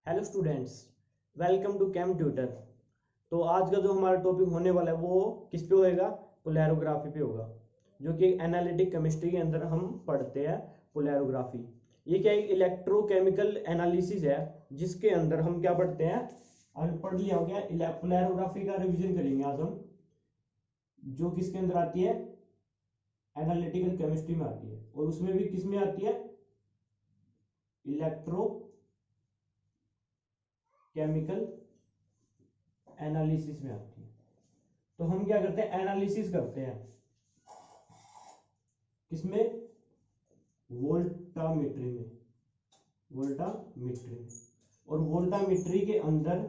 Hello students, welcome to cam tutor. तो आज का जो हमारा टॉपिक होने वाला है वो किस पे होएगा? पोलैरोग्राफी पे होगा, जो कि एनालिटिक केमिस्ट्री के अंदर हम पढ़ते हैं। पोलैरोग्राफी ये क्या एक इलेक्ट्रोकेमिकल एनालिसिस है, जिसके अंदर हम क्या पढ़ते हैं? आज पढ़ लिया हो गया। पोलैरोग्राफी का रिवीजन करेंगे आज हम, जो किसके अंदर आती है? एनालिटिकल केमिस्ट्री में आती है, और उसमें भी किस में आती है? इलेक्ट्रो केमिकल एनालिसिस में आती है। तो हम क्या करते हैं? एनालिसिस करते हैं किसमें? वोल्टामीट्री में। वोल्टामीट्री में, और वोल्टामीट्री के अंदर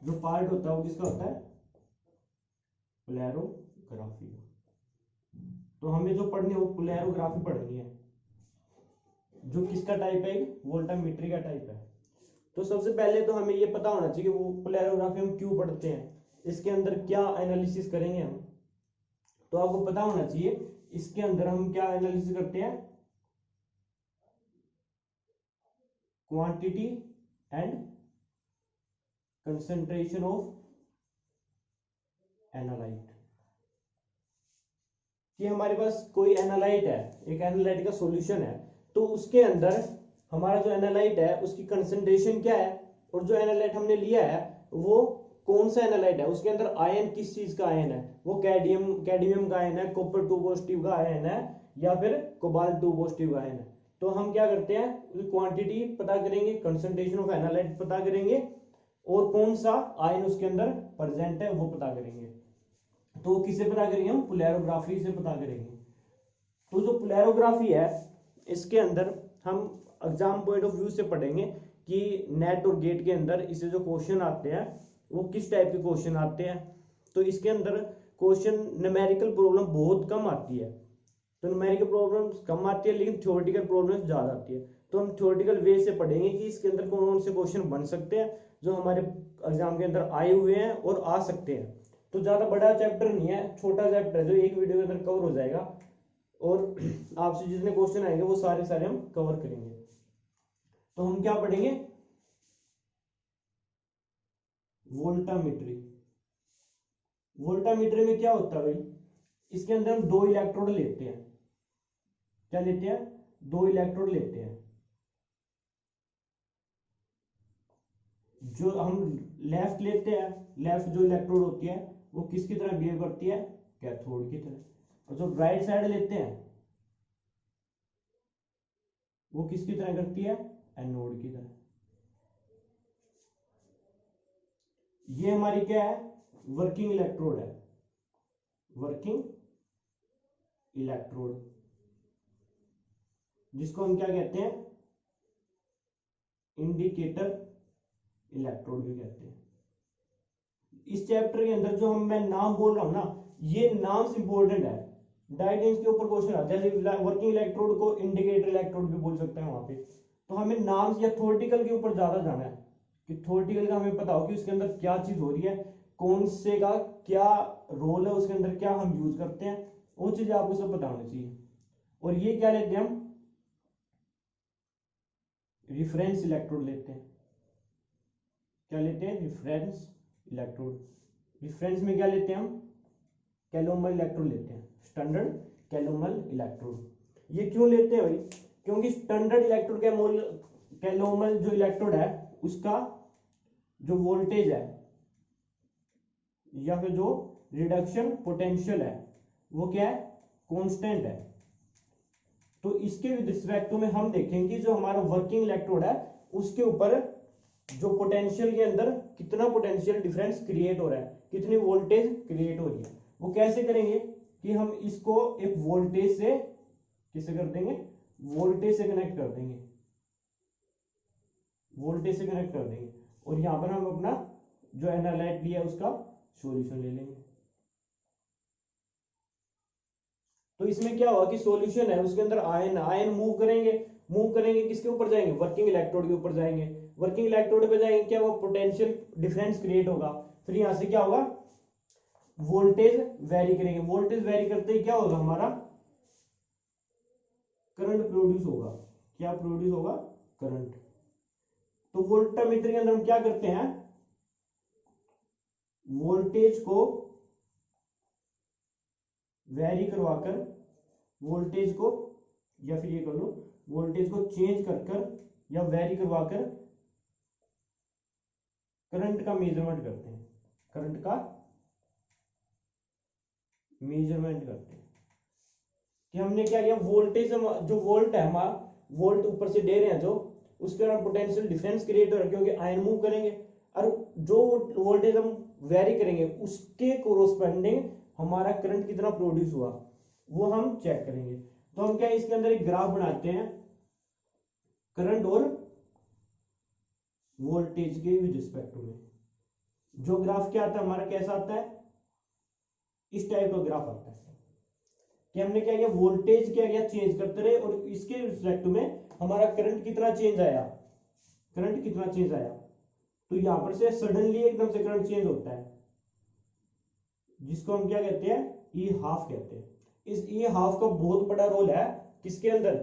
जो पार्ट होता है वो किसका होता है? पोलैरोग्राफी का। तो हमें जो पढ़नी है वो पोलैरोग्राफी पढ़नी है, जो किसका टाइप है? वोल्टामीट्री का टाइप है। तो सबसे पहले तो हमें ये पता होना चाहिए कि वो पोलैरोग्राफी हम क्यों पढ़ते हैं, इसके अंदर क्या एनालिसिस करेंगे हम। तो आपको पता होना चाहिए इसके अंदर हम क्या एनालिसिस करते हैं? Quantity and concentration of analyte. कि हमारे पास कोई एनालाइट है, एक एनालाइट का सॉल्यूशन है, तो उसके अंदर हमारा जो एनालाइट है उसकी कंसंट्रेशन क्या है, और जो एनालाइट हमने लिया है वो कौन सा एनालाइट है, उसके अंदर आयन किस चीज का आयन है? वो कैडमियम का आयन है, कॉपर 2 पॉजिटिव का आयन है, या फिर कोबाल्ट 2 पॉजिटिव का आयन है। तो हम क्या करते हैं? क्वांटिटी पता करेंगे, कंसंट्रेशन ऑफ एनालाइट पता करेंगे, और कौन सा आयन उसके अंदर प्रेजेंट है वो पता करेंगे। तो किसे पता करेंगे? हम पोलैरोग्राफी से पता करेंगे। तो जो पोलैरोग्राफी है, इसके अंदर हम एग्जाम पॉइंट ऑफ व्यू से पढ़ेंगे कि नेट और गेट के अंदर इसे जो क्वेश्चन आते हैं वो किस टाइप के क्वेश्चन आते हैं। तो इसके अंदर क्वेश्चन न्यूमेरिकल प्रॉब्लम बहुत कम आती है। तो न्यूमेरिकल प्रॉब्लम्स कम आती है, लेकिन थ्योरेटिकल प्रॉब्लम्स ज्यादा आती है। तो हम थ्योरेटिकल वे से पढ़ेंगे कि इसके अंदर कौन कौन से क्वेश्चन बन सकते हैं जो हमारे एग्जाम के अंदर आए हुए हैं और आ सकते हैं। तो ज्यादा बड़ा चैप्टर नहीं है, छोटा चैप्टर है जो एक वीडियो के अंदर कवर हो जाएगा, और आपसे जितने क्वेश्चन आएंगे वो सारे सारे हम कवर करेंगे। तो हम क्या पढ़ेंगे? वोल्टामीट्री। वोल्टामीट्री में क्या होता है भाई? इसके अंदर हम दो इलेक्ट्रोड लेते हैं। क्या लेते हैं? दो इलेक्ट्रोड लेते हैं। जो हम लेफ्ट लेते हैं, लेफ्ट जो इलेक्ट्रोड होती है वो किसकी तरह बिहेव करती है? कैथोड की तरह। और जो राइट साइड लेते हैं वो किसकी तरह करती है? एनोड की तरह। ये हमारी क्या है? वर्किंग इलेक्ट्रोड है। वर्किंग इलेक्ट्रोड, जिसको हम क्या कहते हैं? इंडिकेटर इलेक्ट्रोड भी कहते हैं। इस चैप्टर के अंदर जो मैं नाम बोल रहा हूं ना, ये नाम इंपॉर्टेंट है। डायग्राम्स के ऊपर क्वेश्चन आता है, जैसे वर्किंग इलेक्ट्रोड को इंडिकेटर इलेक्ट्रोड भी बोल सकते हैं वहां पे। तो हमें नाम या थ्योरेटिकल के ऊपर ज्यादा जाना है, कि थ्योरेटिकल का हमें पता हो कि उसके अंदर क्या चीज हो रही है, कौन से का क्या रोल है, उसके अंदर क्या हम यूज करते हैं, वो चीजें आपको सब पता होनी चाहिए। और ये क्या लेते हैं हम? रिफरेंस इलेक्ट्रोड लेते हैं। क्या लेते हैं? Reference electrode. रिफरेंस में क्या लेते हैं हम? कैलोमल इलेक्ट्रोड लेते हैं, स्टैंडर्ड कैलोमल इलेक्ट्रोड। ये क्यों लेते हैं भाई? क्योंकि स्टैंडर्ड इलेक्ट्रोड कैलोमल जो इलेक्ट्रोड है उसका जो वोल्टेज है या फिर जो रिडक्शन पोटेंशियल है वो क्या है? कांस्टेंट है। तो इसके रिस्पेक्ट में हम देखेंगे जो हमारा वर्किंग इलेक्ट्रोड है उसके ऊपर जो पोटेंशियल के अंदर कितना पोटेंशियल डिफरेंस क्रिएट हो रहा है, कितनी वोल्टेज क्रिएट हो रही है। वो कैसे करेंगे? कि हम इसको एक वोल्टेज से किसे कर देंगे? वोल्टेज से कनेक्ट कर देंगे। वोल्टेज से कनेक्ट कर देंगे, और यहां पर हम अपना जो एनालाइट लिया उसका सॉल्यूशन ले लेंगे। तो इसमें क्या हुआ कि सॉल्यूशन है उसके अंदर आयन आयन मूव करेंगे किसके ऊपर जाएंगे? वर्किंग इलेक्ट्रोड के ऊपर जाएंगे। वर्किंग इलेक्ट्रोड पे जाएंगे, क्या वो पोटेंशियल डिफरेंस क्रिएट होगा। फिर यहां से क्या होगा? वोल्टेज वेरी करेंगे। वोल्टेज वेरी करते ही क्या होगा? हमारा करंट प्रोड्यूस होगा। क्या प्रोड्यूस होगा? करंट। तो वोल्टामीटर के अंदर हम क्या करते हैं, वोल्टेज को वेरी करवाकर, वोल्टेज को, या फिर ये कर लो, वोल्टेज को चेंज कर कर या वेरी करवाकर करंट का मेजरमेंट करते हैं, करंट का मेजरमेंट करते हैं। कि हमने क्या किया, वोल्टेज जो वोल्ट है हमारा, वोल्ट ऊपर से दे रहे हैं जो, उसके अंदर पोटेंशियल डिफरेंस क्रिएट हो रहा है क्योंकि आयन मूव करेंगे, और जो वोल्टेज हम वेरी करेंगे उसके कोरोस्पेंडिंग हमारा करंट कितना प्रोड्यूस हुआ वो हम चेक करेंगे। तो हम क्या इसके अंदर एक ग्राफ बनाते हैं करंट और वोल्टेज के रिस्पेक्ट में। जो ग्राफ क्या आता है हमारा, कैसा आता है, इस टाइप का ग्राफ आता है कि हमने क्या किया, वोल्टेज क्या किया, चेंज करते रहे और इसके रिस्पेक्ट में हमारा करंट कितना चेंज आया, करंट कितना चेंज आया। तो यहां पर से सडनली एकदम से करंट चेंज होता है, जिसको हम क्या कहते हैं, ई हाफ कहते हैं। इस ई हाफ का बहुत बड़ा रोल है किसके अंदर,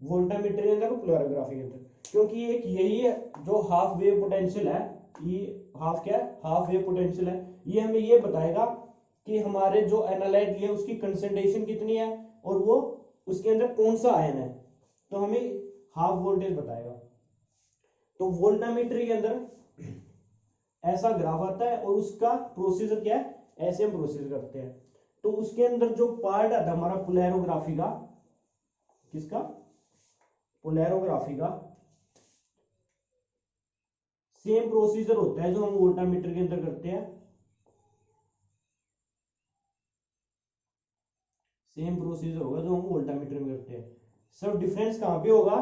वोल्टामीटर के अंदर, पोलैरोग्राफी के अंदर, क्योंकि एक यही है जो हाफ वेव पोटेंशियल है, ये हाफ क्या है, हाफ वेव पोटेंशियल है, ये हमें ये बताएगा कि हमारे जो एनालाइट लिया उसकी कंसंट्रेशन कितनी है और वो उसके अंदर कौन सा आयन है, तो हमें हाफ वोल्टेज बताएगा। तो वोल्टामीटर के अंदर ऐसा ग्राफ आता है और उसका प्रोसीजर क्या है, ऐसे हम प्रोसीजर करते हैं। तो उसके अंदर जो पार्ट आता है हमारा पोलैरोग्राफी का, किसका, पोलैरोग्राफी का सेम प्रोसीजर होता है जो हम वोल्टामीटर के अंदर करते हैं, सेम प्रोसीजर होगा जो हम वोल्टामीटर में करते हैं। सब डिफरेंस कहां पे होगा,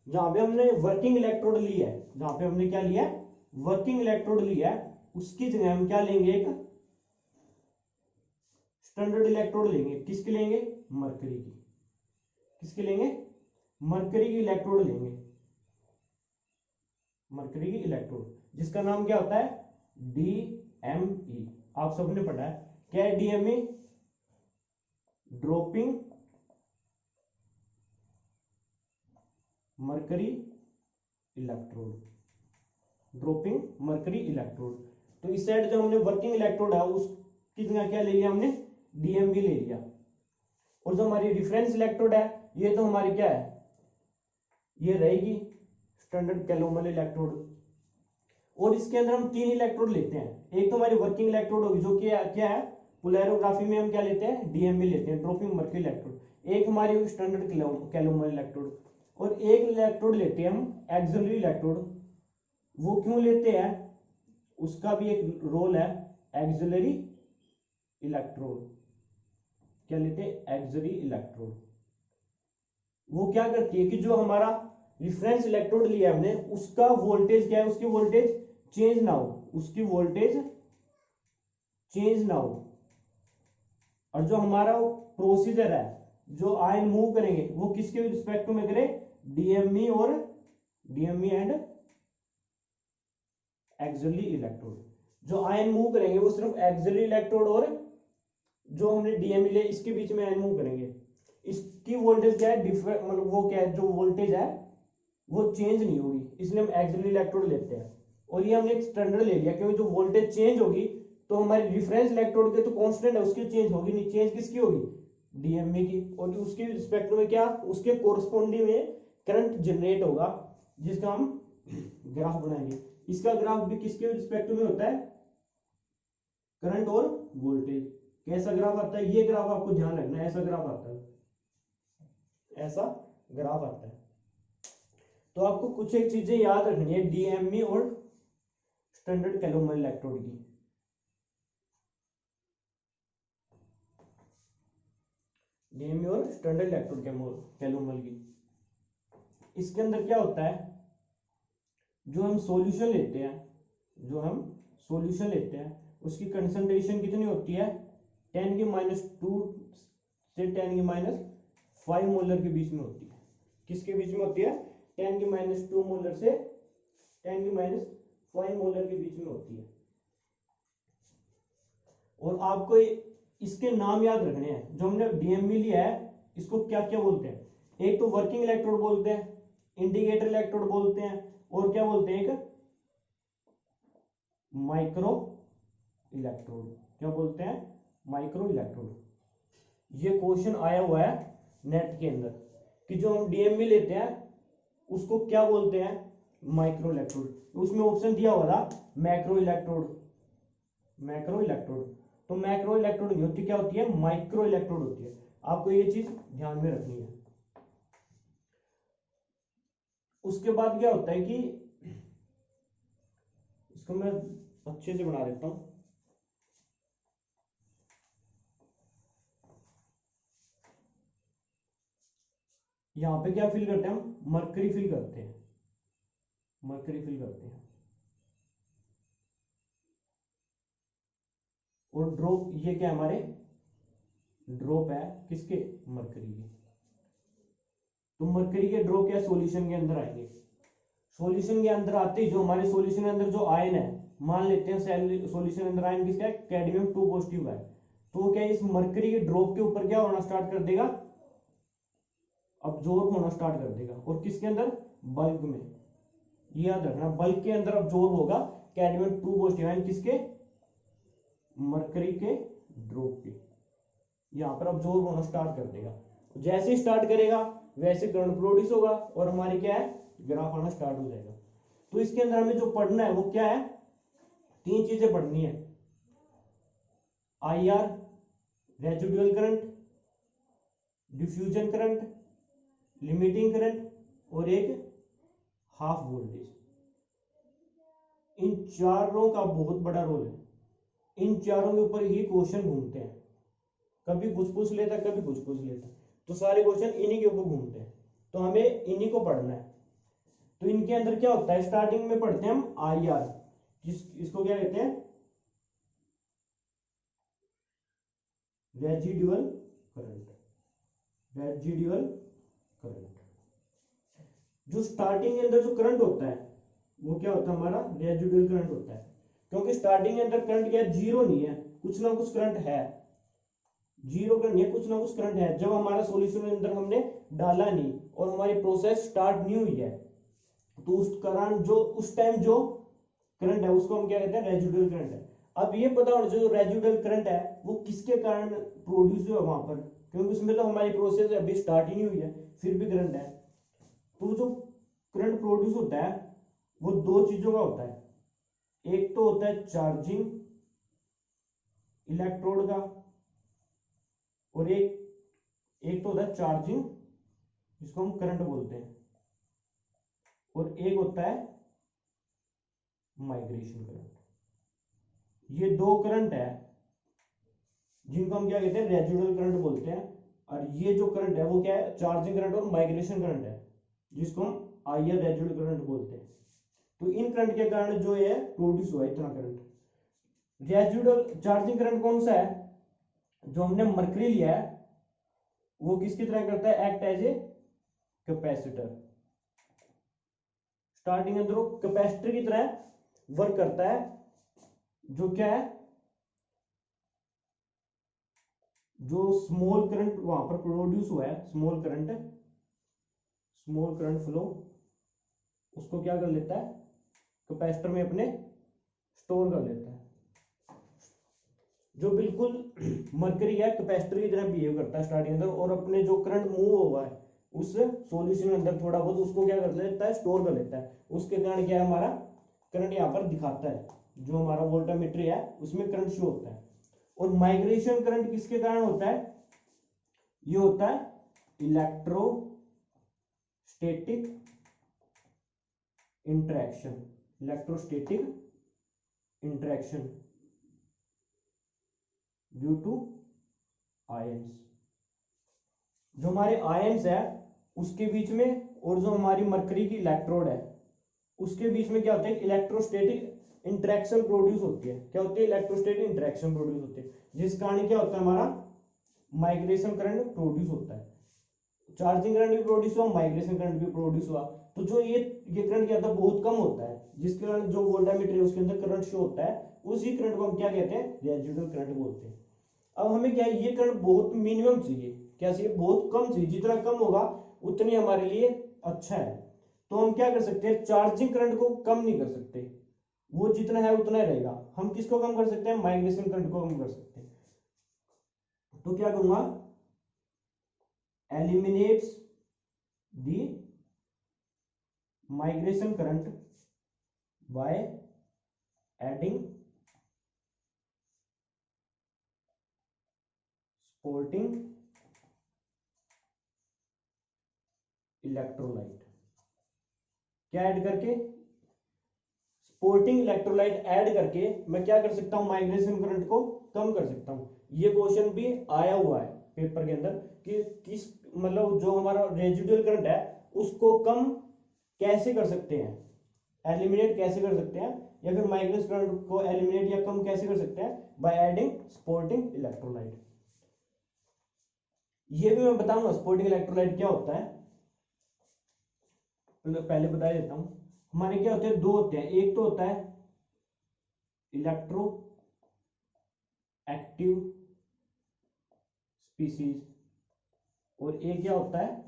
जहां पे हमने वर्किंग इलेक्ट्रोड ली है, जहां पे हमने क्या लिया है, वर्किंग इलेक्ट्रोड लिया है, उसकी जगह हम क्या लेंगे, एक स्टैंडर्ड इलेक्ट्रोड लेंगे। किसके लेंगे, मरकरी की, किसके लेंगे, मरकरी की इलेक्ट्रोड लेंगे, मरकरी की इलेक्ट्रोड, जिसका नाम क्या होता है, DME। आप सबने पढ़ा है क्या है DME, dropping mercury electrode, dropping mercury electrode. तो इस साइड जो हमने वर्किंग इलेक्ट्रोड है उसकी जगह क्या ले लिया हमने, DME ले लिया। और जो हमारी रिफरेंस इलेक्ट्रोड है ये तो हमारी क्या है, ये रहेगी स्टैंडर्ड कैलोमल इलेक्ट्रोड। और इसके अंदर हम 3 इलेक्ट्रोड लेते हैं, एक तो हमारी वर्किंग इलेक्ट्रोड होगी जो क्या है, पोलैरोग्राफी में हम क्या लेते हैं, DME लेते हैं, ड्रॉपिंग मरकरी इलेक्ट्रोड। एक हमारी होगी स्टैंडर्ड कैलोमल इलेक्ट्रोड, और एक इलेक्ट्रोड लेते हैं हम एक्सिलरी इलेक्ट्रोड। वो क्यों लेते हैं, उसका भी एक रोल है, एक्सिलरी इलेक्ट्रोड, क्या लेते हैं, एक्सिलरी इलेक्ट्रोड। वो क्या करती है कि जो हमारा रिफरेंस इलेक्ट्रोड लिया हमने उसका वोल्टेज क्या है, उसकी वोल्टेज चेंज ना हो, उसकी वोल्टेज चेंज ना हो। और जो हमारा प्रोसीजर है, जो आयन मूव करेंगे वो किसके रिस्पेक्ट में करें, DME और DME एंड एक्सिलरी इलेक्ट्रोड। जो आयन मूव करेंगे वो सिर्फ एक्सिलरी इलेक्ट्रोड और जो हमने DME ले इसके बीच में आयन मूव करेंगे। इसकी वोल्टेज क्या है, डिफरेंट, मतलब वो क्या है, जो वोल्टेज है वो चेंज नहीं होगी, इसलिए हम एक्सिलरी इलेक्ट्रोड लेते हैं। और ये हमने एक स्टैंडर्ड ले लिया क्योंकि जो वोल्टेज चेंज होगी तो हमारी रिफरेंस इलेक्ट्रोड के तो कांस्टेंट है, उसकी चेंज होगी नहीं, चेंज किसकी होगी, DME की। और उसके रिस्पेक्ट में क्या, उसके कोरस्पोंडिंग में करंट जनरेट होगा, जिसका हम ग्राफ बनाएंगे। इसका ग्राफ भी किसके रिस्पेक्ट में होता है, करंट और वोल्टेज। कैसा ग्राफ आता है, ये ग्राफ आपको ध्यान रखना है, ऐसा ग्राफ आता है, ऐसा ग्राफ आता है। तो आपको कुछ एक चीजें याद रखनी है DME और स्टैंडर्ड कैलोमल इलेक्ट्रोड की। DME और स्टैंडर्ड इलेक्ट्रोड कैलोमल की, इसके अंदर क्या होता है, जो हम सॉल्यूशन लेते हैं, जो हम सॉल्यूशन लेते हैं उसकी कंसंट्रेशन कितनी होती है, 10⁻² से 10⁻5 मोलर के बीच में होती है। किसके बीच में होती है, 10⁻² मोलर से 10⁻5 मोलर के बीच में होती है। और आपको इसके नाम याद रखने हैं, जो हमने DME लिया है इसको क्या क्या बोलते हैं, एक तो वर्किंग इलेक्ट्रोड बोलते हैं, इंडिकेटर इलेक्ट्रोड बोलते हैं, और क्या बोलते हैं, एक माइक्रो इलेक्ट्रोड। क्या बोलते हैं, माइक्रो इलेक्ट्रोड। ये क्वेश्चन आया हुआ है नेट के अंदर कि जो हम डीएमवी लेते हैं उसको क्या बोलते हैं, माइक्रो इलेक्ट्रोड। उसमें ऑप्शन दिया हुआ था मैक्रो इलेक्ट्रोड, मैक्रो इलेक्ट्रोड। तो मैक्रो इलेक्ट्रोड नहीं होती, क्या होती है, माइक्रो इलेक्ट्रोड होती है। आपको ये चीज ध्यान में रखनी है। उसके बाद क्या होता है कि इसको मैं अच्छे से बना देता हूं। यहां पे क्या फिल करते हैं हम, मरकरी फिल करते हैं, मरकरी फिल करते हैं। और ड्रॉप, ये क्या हमारे ड्रॉप है किसके, मरकरी के। तो मरकरी के ड्रॉप क्या सॉल्यूशन के अंदर आएंगे। सॉल्यूशन के अंदर आते ही जो हमारे सॉल्यूशन के अंदर जो आयन है, मान लेते हैं सॉल्यूशन के अंदर आयन किसका है, कैडमियम 2 पॉजिटिव है। तो क्या इस मरकरी के ड्रॉप के ऊपर क्या होना स्टार्ट कर देगा, अब्जॉर्ब होना स्टार्ट कर देगा। और किसके अंदर, बल्क में। ये याद रखना, बल्क के अंदर अब्जॉर्ब होगा कैडमियम 2 पॉजिटिव आयन किसके, मरकरी के ड्रॉप के। यहां पर अब्जॉर्ब होना स्टार्ट कर देगा। जैसे ही स्टार्ट करेगा वैसे करंट प्रोड्यूस होगा और हमारी क्या है, ग्राफ आना स्टार्ट हो जाएगा। तो इसके अंदर हमें जो पढ़ना है वो क्या है, 3 चीजें पढ़नी है, IR, residual current, diffusion current, limiting current और एक हाफ वोल्टेज। इन चारों का बहुत बड़ा रोल है। इन चारों के ऊपर ही क्वेश्चन घूमते हैं, कभी कुछ पूछ लेता है, कभी कुछ पूछ लेता है। तो सारे क्वेश्चन इन्हीं के ऊपर घूमते हैं, तो हमें इन्हीं को पढ़ना है। तो इनके अंदर क्या होता है, स्टार्टिंग में पढ़ते हैं हम आईआर, इसको क्या कहते हैं, रेजिडुअल करंट, रेजिडुअल करंट। जो स्टार्टिंग के अंदर जो करंट होता है वो क्या होता है, हमारा रेजिडुअल करंट होता है। क्योंकि स्टार्टिंग के अंदर करंट क्या है, जीरो नहीं है, कुछ ना कुछ करंट है, जीरो करंट नहीं है, कुछ ना कुछ करंट है। जब हमारा सॉल्यूशन के अंदर हमने डाला नहीं और हमारी प्रोसेस स्टार्ट नहीं हुई है, तो उस करंट जो उस टाइम जो करंट है उसको हम क्या कहते हैं, रेजिडुअल करंट है। अब ये पता होना चाहिए जो रेजिडुअल करंट है वो किसके कारण प्रोड्यूस हुआ वहां पर, क्योंकि उसमें तो हमारी प्रोसेस अभी स्टार्ट ही नहीं हुई है, फिर भी करंट है। तो जो करंट प्रोड्यूस होता है वो 2 चीजों का होता है, एक तो होता है चार्जिंग इलेक्ट्रोड का, और एक तो होता है चार्जिंग जिसको हम करंट बोलते हैं, और एक होता है माइग्रेशन करंट। ये 2 करंट है जिनको हम क्या कहते हैं, रेजिडुअल करंट बोलते हैं। और ये जो करंट है वो क्या है, चार्जिंग करंट और माइग्रेशन करंट है, जिसको हम आईआर रेजिडुअल करंट बोलते हैं। तो इन करंट के कारण जो है प्रोड्यूस हुआ इतना करंट। रेजिडुअल चार्जिंग करंट कौन सा है, जो हमने मरकरी लिया है वो किसकी तरह करता है, act as a capacitor. Starting अंदर वो कैपेसिटर की तरह वर्क करता है, जो क्या है, जो स्मॉल करंट वहां पर प्रोड्यूस हुआ है, स्मॉल करंट फ्लो, उसको क्या कर लेता है, कैपेसिटर में अपने स्टोर कर लेता है। जो बिल्कुल मरकरी है कैपेसिटर की तरह बिहेव करता है स्टार्टिंग अंदर, और अपने जो करंट मूव हुआ है उस सॉल्यूशन के अंदर थोड़ा बहुत उसको क्या कर लेता है, स्टोर कर लेता है। उसके कारण क्या है, हमारा करंट यहाँ पर दिखाता है, जो हमारा वोल्टामीटर है उसमें करंट शो होता है। और माइग्रेशन करंट किसके कारण होता है, ये होता है electrostatic interaction, electrostatic interaction due to ions. जो हमारे आयंस है उसके बीच में और जो हमारी मरकरी की इलेक्ट्रोड है उसके बीच में क्या होता है, इलेक्ट्रोस्टैटिक इंटरेक्शन प्रोड्यूस होती है। क्या होती है, इलेक्ट्रोस्टैटिक इंटरेक्शन प्रोड्यूस होती है, जिस कारण क्या होता है, हमारा माइग्रेशन करंट प्रोड्यूस होता है। चार्जिंग करंट भी प्रोड्यूस हुआ, माइग्रेशन करंट भी प्रोड्यूस हुआ। तो जो ये करंट क्या होता है, बहुत कम होता है, जिसके कारण जो वोल्टामीटर है उसके अंदर करंट शो होता है, उसी करंट को हम क्या कहते हैं, रेजिडुअल करंट बोलते हैं। अब हमें क्या है, ये करंट बहुत मिनिमम चाहिए, क्या चाहिए, बहुत कम चाहिए, जितना कम होगा उतनी हमारे लिए अच्छा है। तो हम क्या कर सकते हैं, चार्जिंग करंट को कम नहीं कर सकते, वो जितना है उतना ही रहेगा। हम किसको कम कर सकते हैं, माइग्रेशन करंट को कम कर सकते हैं। तो क्या करूंगा, eliminates the migration current by adding supporting electrolyte. क्या ऐड करके, सपोर्टिंग इलेक्ट्रोलाइट ऐड करके मैं क्या कर सकता हूं, माइग्रेशन करंट को कम कर सकता हूं। ये क्वेश्चन भी आया हुआ है पेपर के अंदर कि किस मतलब जो हमारा रेजिडुअल करंट है उसको कम कैसे कर सकते हैं, एलिमिनेट कैसे कर सकते हैं, या फिर माइग्रेशन करंट को एलिमिनेट या कम कैसे कर सकते हैं, बाय एडिंग सपोर्टिंग इलेक्ट्रोलाइट। ये भी मैं बताऊंगा सपोर्टिंग इलेक्ट्रोलाइट क्या होता है, पहले बता देता हूं। हमारे क्या होते हैं, दो होते हैं, एक तो होता है इलेक्ट्रो एक्टिव स्पीसीज और एक क्या होता है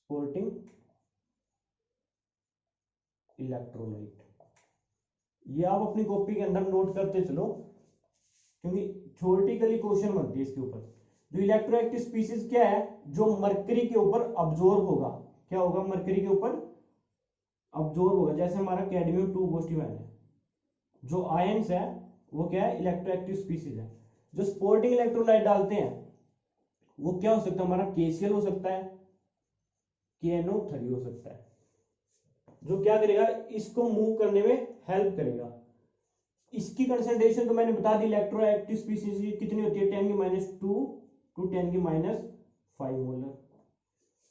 सपोर्टिंग इलेक्ट्रोलाइट। ये आप अपनी कॉपी के अंदर नोट करते चलो क्योंकि थ्योरेटिकली क्वेश्चन बनती है इसके ऊपर। जो इलेक्ट्रोएक्टिव स्पीसीज क्या है, जो मरकरी के ऊपर अब्जॉर्ब होगा, क्या होगा, मरकरी के ऊपर अब्जॉर्ब होगा। जैसे हमारा कैडमियम 2 पॉजिटिव आयन है, जो आयंस है वो क्या है, इलेक्ट्रोएक्टिव स्पीसीज है। जो सपोर्टिंग इलेक्ट्रोलाइट डालते हैं वो क्या हो सकता है, हमारा केसीएल हो सकता है, KNO3 हो सकता है, जो क्या करेगा, इसको मूव करने में हेल्प करेगा। इसकी कंसंट्रेशन तो मैंने बता दी, इलेक्ट्रोएक्टिव स्पीसीज की कितनी होती है, 10⁻2 टू 10⁻5 मोलर।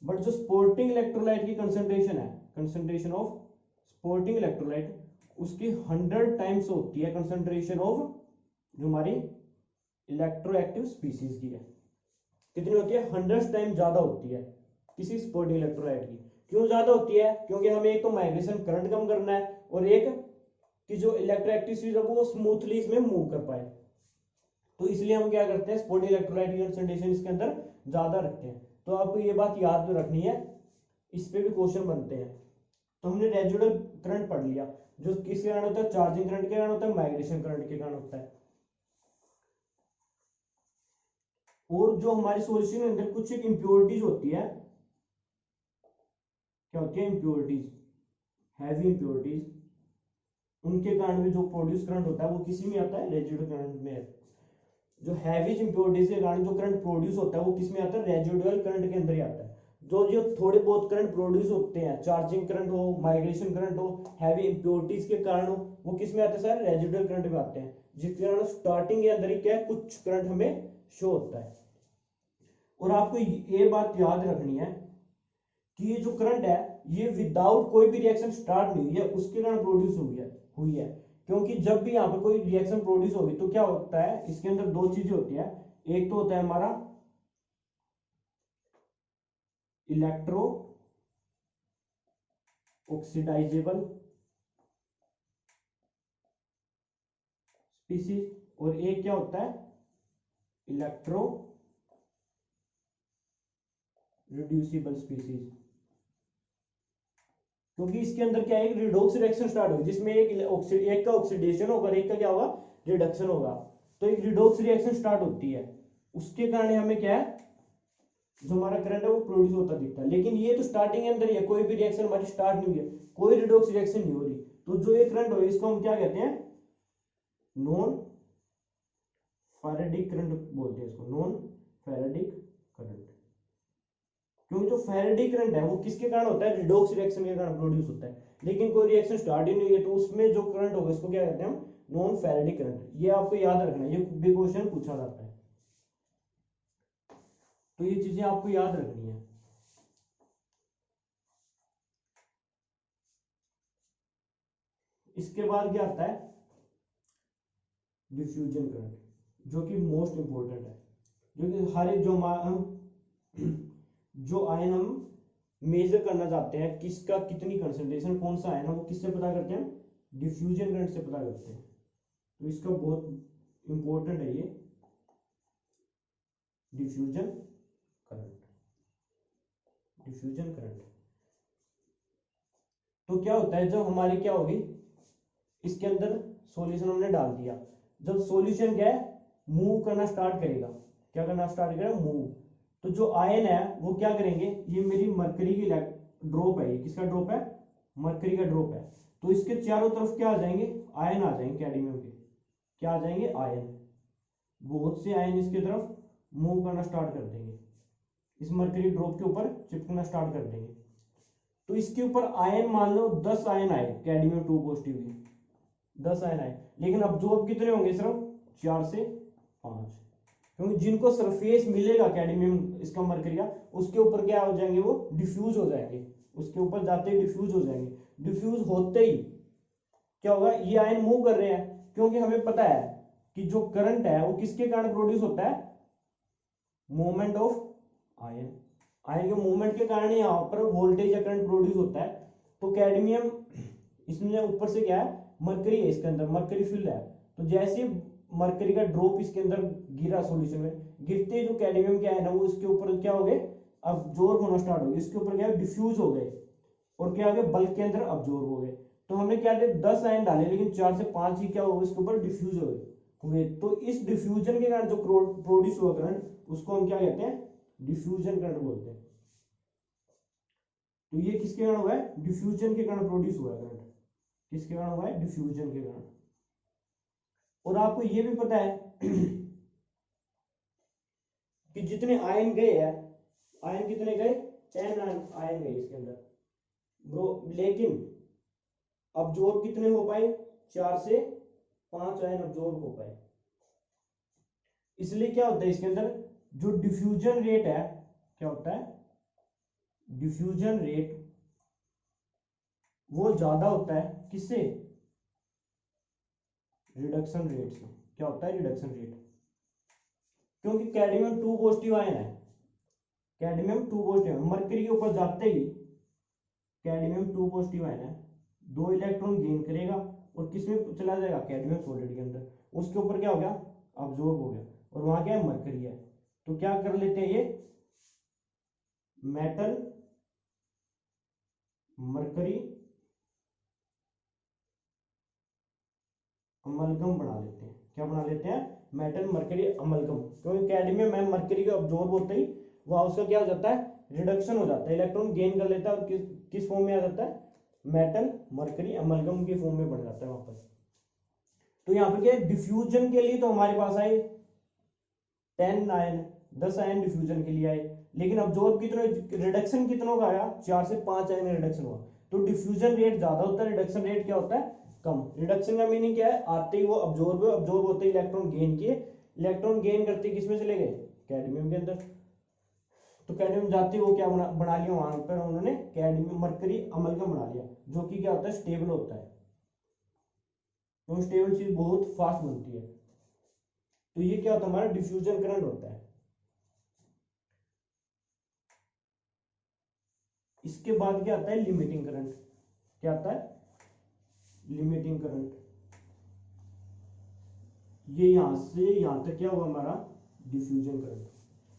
बट जो स्पोर्टिंग इलेक्ट्रोलाइट की कंसंट्रेशन है, कंसंट्रेशन ऑफ स्पोर्टिंग इलेक्ट्रोलाइट, उसकी 100 टाइम्स होती है कंसंट्रेशन ऑफ जो हमारी इलेक्ट्रोएक्टिव स्पीसीज की है। कितनी होती है, 100 टाइम ज्यादा होती है किसी स्पोर्टिंग इलेक्ट्रोलाइट की। क्यों ज्यादा होती है, क्योंकि हमें एक तो माइग्रेशन करंट कम करना है और एक कि जो इलेक्ट्रोएक्टिव चीज है वो स्मूथली इसमें मूव कर पाए। तो इसलिए हम क्या करते हैं, स्पोर्टिंग इलेक्ट्रोलाइट की कंसंट्रेशन इसके अंदर ज्यादा रखते हैं। तो आपको ये बात याद रखनी है, इस पे भी क्वेश्चन बनते हैं। तो हमने रेजिडुअल करंट पढ़ लिया, जो किसके कारण होता है, चार्जिंग करंट के कारण होता है, माइग्रेशन करंट के कारण होता है। और जो हमारी सॉल्यूशन के अंदर कुछ एक इंप्योरिटीज होती है, क्या होती है, इंप्योरिटीज, हैवी इंप्योरिटीज, उनके कारण भी जो प्रोड्यूस करंट होता है वो किसी में आता है, रेजिडुअल करंट में। जो हैवी इंप्योरिटीज के कारण जो करंट प्रोड्यूस होता है वो किस में आता है, रेजिडुअल करंट के अंदर ही आता है। जो थोड़े बहुत करंट प्रोड्यूस होते हैं, चार्जिंग करंट हो, माइग्रेशन करंट हो, हैवी इंप्योरिटीज के कारण हो, वो किस में आते हैं सर, रेजिडुअल करंट में आते हैं, जिसके कारण स्टार्टिंग के अंदर ही क्या है, कुछ करंट हमें शो होता है। और आपको ये बात याद रखनी है कि ये जो करंट है ये विदाउट कोई भी रिएक्शन स्टार्ट नहीं हुई है, उसके कारण प्रोड्यूस हुई है। क्योंकि जब भी यहाँ पे कोई रिएक्शन प्रोड्यूस होगी तो क्या होता है, इसके अंदर दो चीजें होती है, एक तो होता है हमारा इलेक्ट्रो ऑक्सीडाइजेबल स्पीसीज और एक क्या होता है, इलेक्ट्रो रिड्यूसिबल स्पीसीज। क्योंकि इसके अंदर क्या है, एक रिडॉक्स रिएक्शन स्टार्ट होगी जिसमें एक का ऑक्सीडेशन होगा और एक का क्या होगा, रिडक्शन होगा। तो एक रिडॉक्स रिएक्शन स्टार्ट होती है, उसके कारण हमें क्या है, जो हमारा करंट है वो प्रोड्यूस होता दिखता है। लेकिन ये तो स्टार्टिंग के अंदर ही है, कोई भी रिएक्शन हमारी स्टार्ट नहीं हुई है, कोई रिडॉक्स रिएक्शन नहीं हो रही। तो जो ये करंट हो रही है इसको हम क्या कहते हैं, नॉन फैराडिक करंट बोलते हैं इसको, नॉन फैराडिक करंट। क्योंकि जो फैराडिक करंट है वो किसके कारण होता है, रिडॉक्स रिएक्शन के कारण प्रोड्यूस होता है। लेकिन कोई रिएक्शन स्टार्ट ही नहीं हुई है तो उसमें जो करंट होगा इसको क्या कहते हैं हम, नॉन फैराडिक करंट। ये आपको याद रखना है, ये भी क्वेश्चन पूछा जाता है, तो ये चीजें आपको याद रखनी है। इसके बाद क्या आता है, डिफ्यूजन करंट, जो कि मोस्ट इंपॉर्टेंट है। जो कि हर एक जो आयन हम मेजर करना चाहते हैं, किसका कितनी कंसंट्रेशन, कौन सा आयन है, वो किससे पता करते हैं, डिफ्यूजन करंट से पता करते हैं। तो इसका बहुत इंपॉर्टेंट है ये डिफ्यूजन करंट। Diffusion current. तो क्या होता है, जब हमारी क्या होगी, इसके अंदर सॉल्यूशन हमने डाल दिया, जब सॉल्यूशन क्या है, मूव करना स्टार्ट करेगा, क्या करना स्टार्ट करेगा, मूव। तो जो आयन है वो क्या करेंगे, ये मेरी मरकरी की ड्रॉप है, ये किसका ड्रॉप है, मरकरी का ड्रॉप है। तो इसके चारों तरफ क्या आ जाएंगे, आयन आ जाएंगे कैडमियम के, क्या आ जाएंगे, आयन। बहुत से आयन इसके तरफ मूव करना स्टार्ट कर देंगे, इस मरकरी ड्रॉप के ऊपर चिपकना स्टार्ट कर देंगे। तो इसके ऊपर आयन मान लो 10 आयन आए, कैडमियम 2 पॉजिटिव के 10 आयन आए, लेकिन अब्जॉर्ब कितने होंगे, सिर्फ 4 से 5, क्योंकि जिनको सरफेस मिलेगा कैडमियम इसका मरकरी का, उसके ऊपर क्या हो जाएंगे, वो डिफ्यूज हो जाएंगे, उसके ऊपर जाते ही डिफ्यूज हो जाएंगे। डिफ्यूज होते ही क्या होगा, ये आयन मूव कर रहे हैं, क्योंकि हमें पता है कि जो करंट है वो किसके कारण प्रोड्यूस होता है, मूवमेंट ऑफ आयन, आयन के मूवमेंट के कारण यहाँ पर वोल्टेज या करंट प्रोड्यूस होता है। तो कैडमियम इसमें ऊपर से क्या है, मरकरी है, इसके अंदर मरकरी फिल है, तो जैसे मरकरी का ड्रॉप इसके अंदर गिरा सॉल्यूशन में, गिरते जो कैडमियम के आयन है वो इसके ऊपर क्या हो गए, अब्जॉर्ब होना स्टार्ट हो गए, इसके ऊपर क्या डिफ्यूज हो गए, और क्या हो गया, बल्क के अंदर अब्जॉर्ब हो गए। तो हमने क्या किया, 10 आयन डाले, लेकिन 4 से 5 ही क्या हो, इसके ऊपर डिफ्यूज हो गए। तो इस डिफ्यूजन के कारण जो प्रोड्यूस हुआ करंट, उसको हम क्या कहते हैं, डिफ्यूजन करंट बोलते हैं। तो ये किसके कारण हुआ है, डिफ्यूजन के कारण प्रोड्यूस हुआ है करंट, किसके कारण हुआ है, डिफ्यूजन के कारण। और आपको ये भी पता है कि जितने आयन गए हैं, आयन कितने गए, 10 आयन गए इसके अंदर ब्रो, लेकिन अब्जॉर्ब कितने हो पाए, 4 से 5 आयन अब्जॉर्ब हो पाए। इसलिए क्या होता है, इसके अंदर जो डिफ्यूजन रेट है, क्या होता है, डिफ्यूजन रेट वो ज्यादा होता है, किससे, रिडक्शन रेट से। क्या होता है, रिडक्शन रेट, क्योंकि कैडमियम 2 पॉजिटिव आयन है, कैडमियम 2 पॉजिटिव, मरकरी के ऊपर जाते ही कैडमियम 2 पॉजिटिव आयन है, 2 इलेक्ट्रॉन गेन करेगा और किसमें चला जाएगा, कैडमियम सॉलिड के अंदर, उसके ऊपर क्या हो गया, अब्जॉर्ब हो गया, और वहां क्या है, मरकरी है। तो क्या कर लेते हैं, ये मेटल मरकरी अमलगम बना लेते हैं, क्या बना लेते हैं, मेटल मरकरी अमलगम, क्योंकि कैडमियम में मरकरी का अब्जॉर्ब होते ही वहां उसका क्या हो जाता है, रिडक्शन हो जाता है, इलेक्ट्रॉन गेन कर लेता है, और किस फॉर्म में आ जाता है, मेटल मरकरी अमलगम के फॉर्म में बन जाता है वापस। तो यहाँ पर क्या है, डिफ्यूजन के लिए तो हमारे पास आए 10 आयन, 10 आयन डिफ्यूजन के लिए आए, लेकिन अब्जॉर्ब कितने, रिडक्शन कितनों का आया, 4 से 5 आयन रिडक्शन हुआ। तो डिफ्यूजन रेट ज्यादा होता है, रिडक्शन रेट क्या होता है, कम। रिडक्शन का मीनिंग क्या है, आते ही वो अब्जॉर्ब होते ही इलेक्ट्रॉन गेन किए, इलेक्ट्रॉन गेन करते किसमें चले गए, कैडमियम के अंदर। तो कैडमियम जाते ही वो क्या बना लिया, वहां पर उन्होंने कैडमियम मरकरी अमलगम बना लिया, जो कि क्या होता है, स्टेबल होता है, तो स्टेबल चीज बहुत फास्ट बनती है। तो ये क्या होता है, हमारा डिफ्यूजन करंट होता है। इसके बाद क्या आता है, लिमिटिंग करंट। क्या आता है, लिमिटिंग करंट। ये यहां से यहां तक क्या हुआ हमारा, डिफ्यूजन करंट।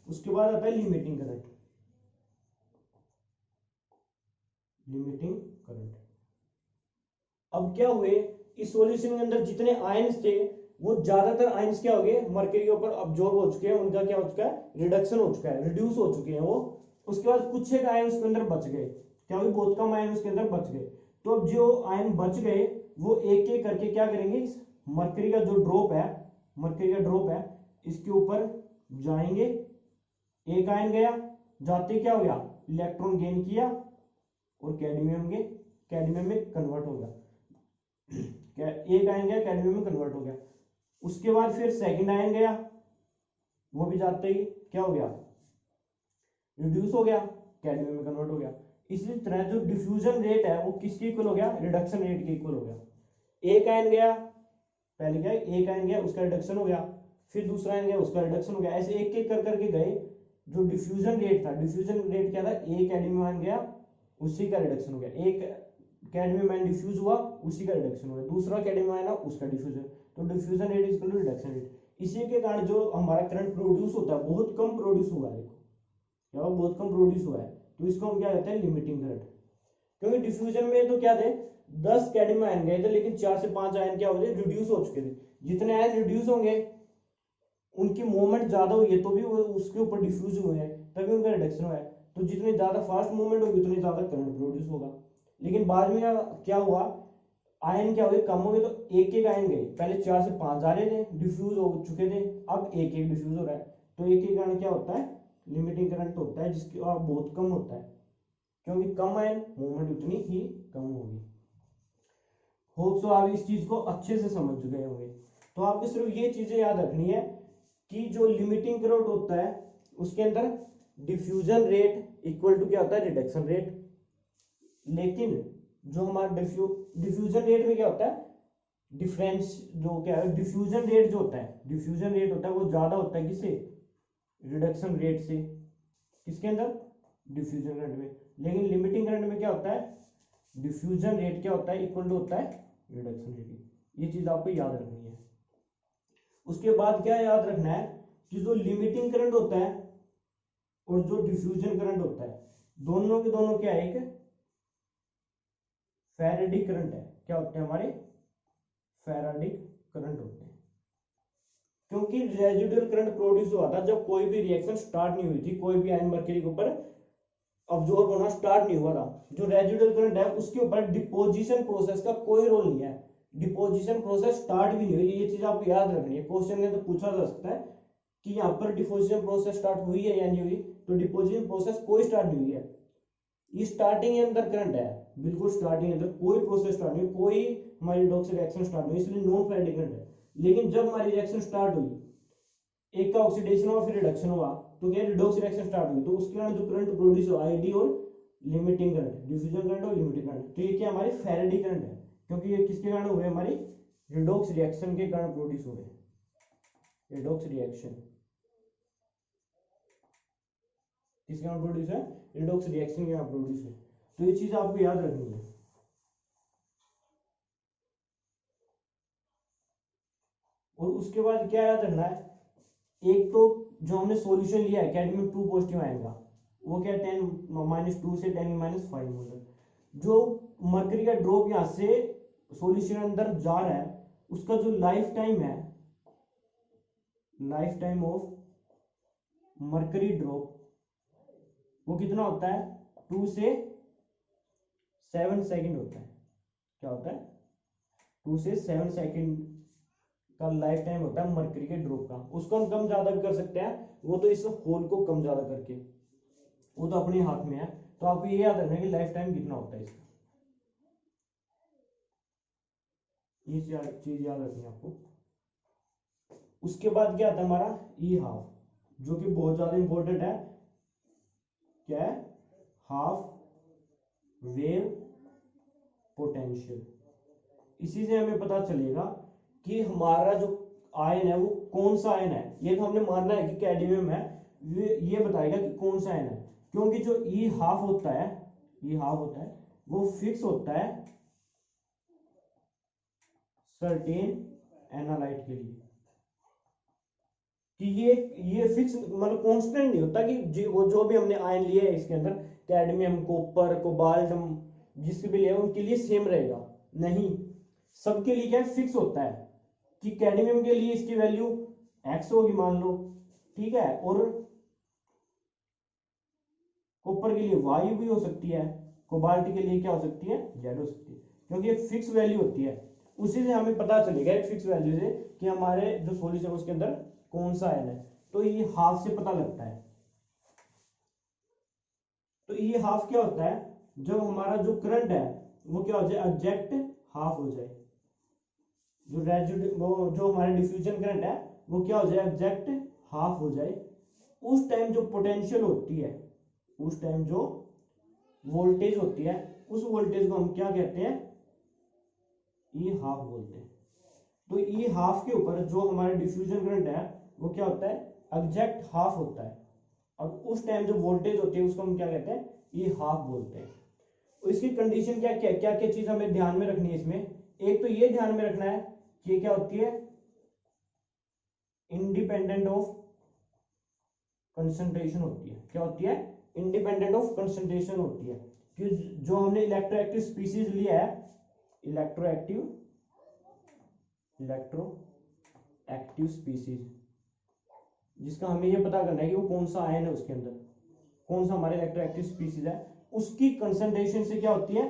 उसके बाद आता है लिमिटिंग करंट, लिमिटिंग करंट। अब क्या हुए, इस सॉल्यूशन के अंदर जितने आयंस थे, वो ज्यादातर आयंस क्या हो गए, मरकरी के ऊपर अब्जॉर्ब हो चुके हैं, उनका क्या हो चुका है, रिडक्शन हो चुका है, रिड्यूस हो चुके हैं वो। उसके बाद कुछ एक आयन उसके अंदर बच गए, क्या हुए, बहुत कम आयन उसके अंदर बच गए। तो अब जो आयन बच गए, वो एक एक करके क्या करेंगे, इस मरकरी का जो ड्रॉप है, मरकरी का ड्रॉप है, इसके ऊपर जाएंगे। एक आयन गया, जाते क्या हो गया, इलेक्ट्रॉन गेन किया, और कैडमियम में कन्वर्ट हो गया। एक आयन गया, कैडमियम में कन्वर्ट हो गया। उसके बाद फिर सेकंड आयन गया, वो भी जाते ही क्या हो गया, रिड्यूस हो गया, कैडमियम में कन्वर्ट हो गया। इसी तरह जो डिफ्यूजन रेट है वो किसके इक्वल हो गया, रिडक्शन रेट के इक्वल हो गया। एक आयन गया, पहले क्या, एक आयन गया, उसका रिडक्शन हो गया, फिर दूसरा आयन गया, उसका रिडक्शन हो गया, ऐसे एक एक कर करके गए। जो डिफ्यूजन रेट था, डिफ्यूजन रेट क्या था, एक कैडमियम आयन गया, उसी का रिडक्शन हो गया, एक कैडमियम आयन डिफ्यूज हुआ, उसी का रिडक्शन हो गया, दूसरा कैडमियम आयन उसका डिफ्यूजन। तो diffusion rate is equal to reduction rate. इसी के कारण जो हमारा करंट प्रोड्यूस होता है बहुत कम प्रोड्यूस हुआ है, देखो क्या बहुत कम प्रोड्यूस हुआ है। तो इसको हम क्या कहते हैं, लिमिटिंग करंट। क्योंकि डिफ्यूजन में तो क्या थे, 10 कैडमियम आयन गए थे, लेकिन 4 से 5 आयन क्या हो गए, रिड्यूस हो चुके थे। जितने आयन रिड्यूस होंगे उनकी मूवमेंट ज्यादा हुई है तो भी वो उसके ऊपर डिफ्यूज हुए हैं, तभी उनका रिडक्शन हुआ है। तो जितनी ज्यादा फास्ट मूवमेंट होगी उतनी ज्यादा करंट प्रोड्यूस होगा। लेकिन बाद में क्या हुआ, आयन क्या हो गए, कम हो गए, तो एक एक आयन गए। पहले 4 से 5 आ रहे थे, डिफ्यूज हो चुके थे, अब एक एक डिफ्यूज हो रहा है। तो एक एक करंट क्या होता है, लिमिटिंग करंट होता है, जिसकी बहुत कम होता है, क्योंकि कम आयन मूवमेंट उतनी ही कम होगी। होप सो आप इस चीज को अच्छे से समझ चुके होंगे। तो आपको सिर्फ ये चीजें याद रखनी है कि जो लिमिटिंग करंट होता है उसके अंदर डिफ्यूजन रेट इक्वल टू क्या होता है, रिडक्शन रेट। लेकिन जो हमारा डिफ्यूजन रेट में क्या होता है, डिफरेंस जो क्या है, डिफ्यूजन रेट जो होता है, डिफ्यूजन रेट होता है वो ज्यादा होता है किससे, रिडक्शन रेट से। किसके अंदर, डिफ्यूजन करंट में। लेकिन लिमिटिंग करंट में क्या होता है, डिफ्यूजन रेट क्या होता है, इक्वल टू होता है रिडक्शन रेट। ये चीज आपको याद रखनी है। उसके बाद क्या याद रखना है कि जो लिमिटिंग करंट होता है और जो डिफ्यूजन करंट होता है, दोनों के दोनों क्या है, एक फैराडे करंट है। क्या होते हैं हमारे, फैराडे करंट होते हैं। क्योंकि रेजिडुअल करंट प्रोड्यूस हुआ था जब कोई भी रिएक्शन स्टार्ट नहीं हुई थी, कोई भी आयन मरकरी के ऊपर अब्जॉर्ब होना स्टार्ट नहीं हुआ था। जो रेजिडुअल करंट है उसके ऊपर डिपोजिशन प्रोसेस का कोई रोल नहीं है, डिपोजिशन प्रोसेस स्टार्ट भी नहीं हुई। ये चीज आपको याद रखनी है, क्वेश्चन में तो पूछा जा सकता है कि यहाँ पर डिपोजिशन प्रोसेस स्टार्ट हुई है या नहीं हुई। तो डिपोजिशन प्रोसेस कोई स्टार्ट नहीं हुई है, ये स्टार्टिंग के अंदर करंट है, बिल्कुल स्टार्टिंग के अंदर कोई प्रोसेस स्टार्ट नहीं, कोई हमारी रिडॉक्स रिएक्शन स्टार्ट नहीं, इसलिए नॉन फैराडे करंट है। लेकिन जब हमारी रिएक्शन स्टार्ट हुई, एक का ऑक्सीडेशन हुआ फिर रिडक्शन हुआ, तो क्या रिडॉक्स रिएक्शन स्टार्ट हुई, तो उसके कारण जो करंट प्रोड्यूस हुआ, आईडी और लिमिटिंग करंट, डिफ्यूजन करंट और लिमिटिंग करंट, तो ये क्या हमारी फैराडे करंट है। क्योंकि ये किसके कारण हुए, हमारी रिडॉक्स रिएक्शन के कारण प्रोड्यूस हुए। रिडॉक्स रिएक्शन किसके कारण प्रोड्यूस है, रिडॉक्स रिएक्शन के कारण प्रोड्यूस है। तो ये चीज आपको याद रखनी है। और उसके बाद क्या याद रखना है, एक तो जो हमने सॉल्यूशन लिया है कैडमियम 2 पॉजिटिव आएगा, वो क्या 10 - 2 से 10 - 5 मोलर। जो मरकरी का ड्रॉप यहां से सॉल्यूशन अंदर जा रहा है, उसका जो लाइफ टाइम है, life time of mercury drop, वो कितना होता है, 2 से 7 सेकंड होता है। क्या होता है, 2 से 7 सेकंड का लाइफ टाइम होता है मरकरी के ड्रॉप का। उसको हम कम ज्यादा भी कर सकते हैं, वो तो इस होल को कम ज्यादा करके, वो तो अपने हाथ में है। तो आपको ये याद रखना है कि लाइफ टाइम कितना होता है इसका, ये चीज याद रखनी है आपको। उसके बाद क्या आता है हमारा ई हाफ, जो कि बहुत ज्यादा इंपॉर्टेंट है। क्या है, हाफ वेव पोटेंशियल। इसी से हमें पता चलेगा कि हमारा जो आयन है वो कौन सा आयन है। ये तो हमने मानना है कि कैडमियम है, ये बताएगा कि कौन सा आयन है। क्योंकि जो ई हाफ होता है, ई हाफ होता है वो फिक्स होता है सर्टेन एनालाइट के लिए, कि ये फिक्स मतलब कांस्टेंट नहीं होता कि वो जो भी हमने आयन लिए है इसके अंदर, कैडमियम, कॉपर, कोबाल्ट, जिसके भी लिए उनके लिए सेम रहेगा, नहीं। सबके लिए क्या फिक्स होता है कि कैडमियम के लिए इसकी वैल्यू एक्स होगी मान लो, ठीक है, और कॉपर के लिए वाई भी हो सकती है, कोबाल्ट के लिए क्या हो सकती है, जेड हो सकती है, क्योंकि एक फिक्स वैल्यू होती है। उसी से हमें पता चलेगा एक फिक्स वैल्यू से कि हमारे जो सॉल्यूशन है उसके अंदर कौन सा आयन है। तो ये हाफ से पता लगता है। तो ये हाफ क्या होता है, जब हमारा जो करंट है वो क्या हो जाए, एग्जैक्ट हाफ हो जाए। जो वो जो हमारा डिफ्यूजन करंट है वो क्या हो जाए, एग्जैक्ट हाफ हो जाए। उस टाइम जो पोटेंशियल होती है, उस टाइम जो वोल्टेज होती है, उस वोल्टेज को हम क्या कहते हैं, ई हाफ बोलते हैं। तो ई हाफ के ऊपर जो हमारा डिफ्यूजन करंट है वो क्या होता है, एग्जैक्ट हाफ होता है। और उस टाइम जो वोल्टेज होती है उसको हम क्या कहते हैं, ई हाफ बोलते हैं। तो इसकी कंडीशन क्या क्या क्या क्या चीज हमें ध्यान में रखनी है इसमें। एक तो ये ध्यान में रखना है कि क्या होती है, इंडिपेंडेंट ऑफ कंसंट्रेशन होती है। क्या होती है, इंडिपेंडेंट ऑफ कंसंट्रेशन होती है, कि जो हमने इलेक्ट्रोएक्टिव स्पीसीज लिया है, इलेक्ट्रोएक्टिव स्पीसीज, जिसका हमें ये पता करना है कि वो कौन सा आयन है, उसके अंदर कौन सा हमारे इलेक्ट्रोएक्टिव स्पीसीज है, उसकी कंसंट्रेशन से क्या होती है,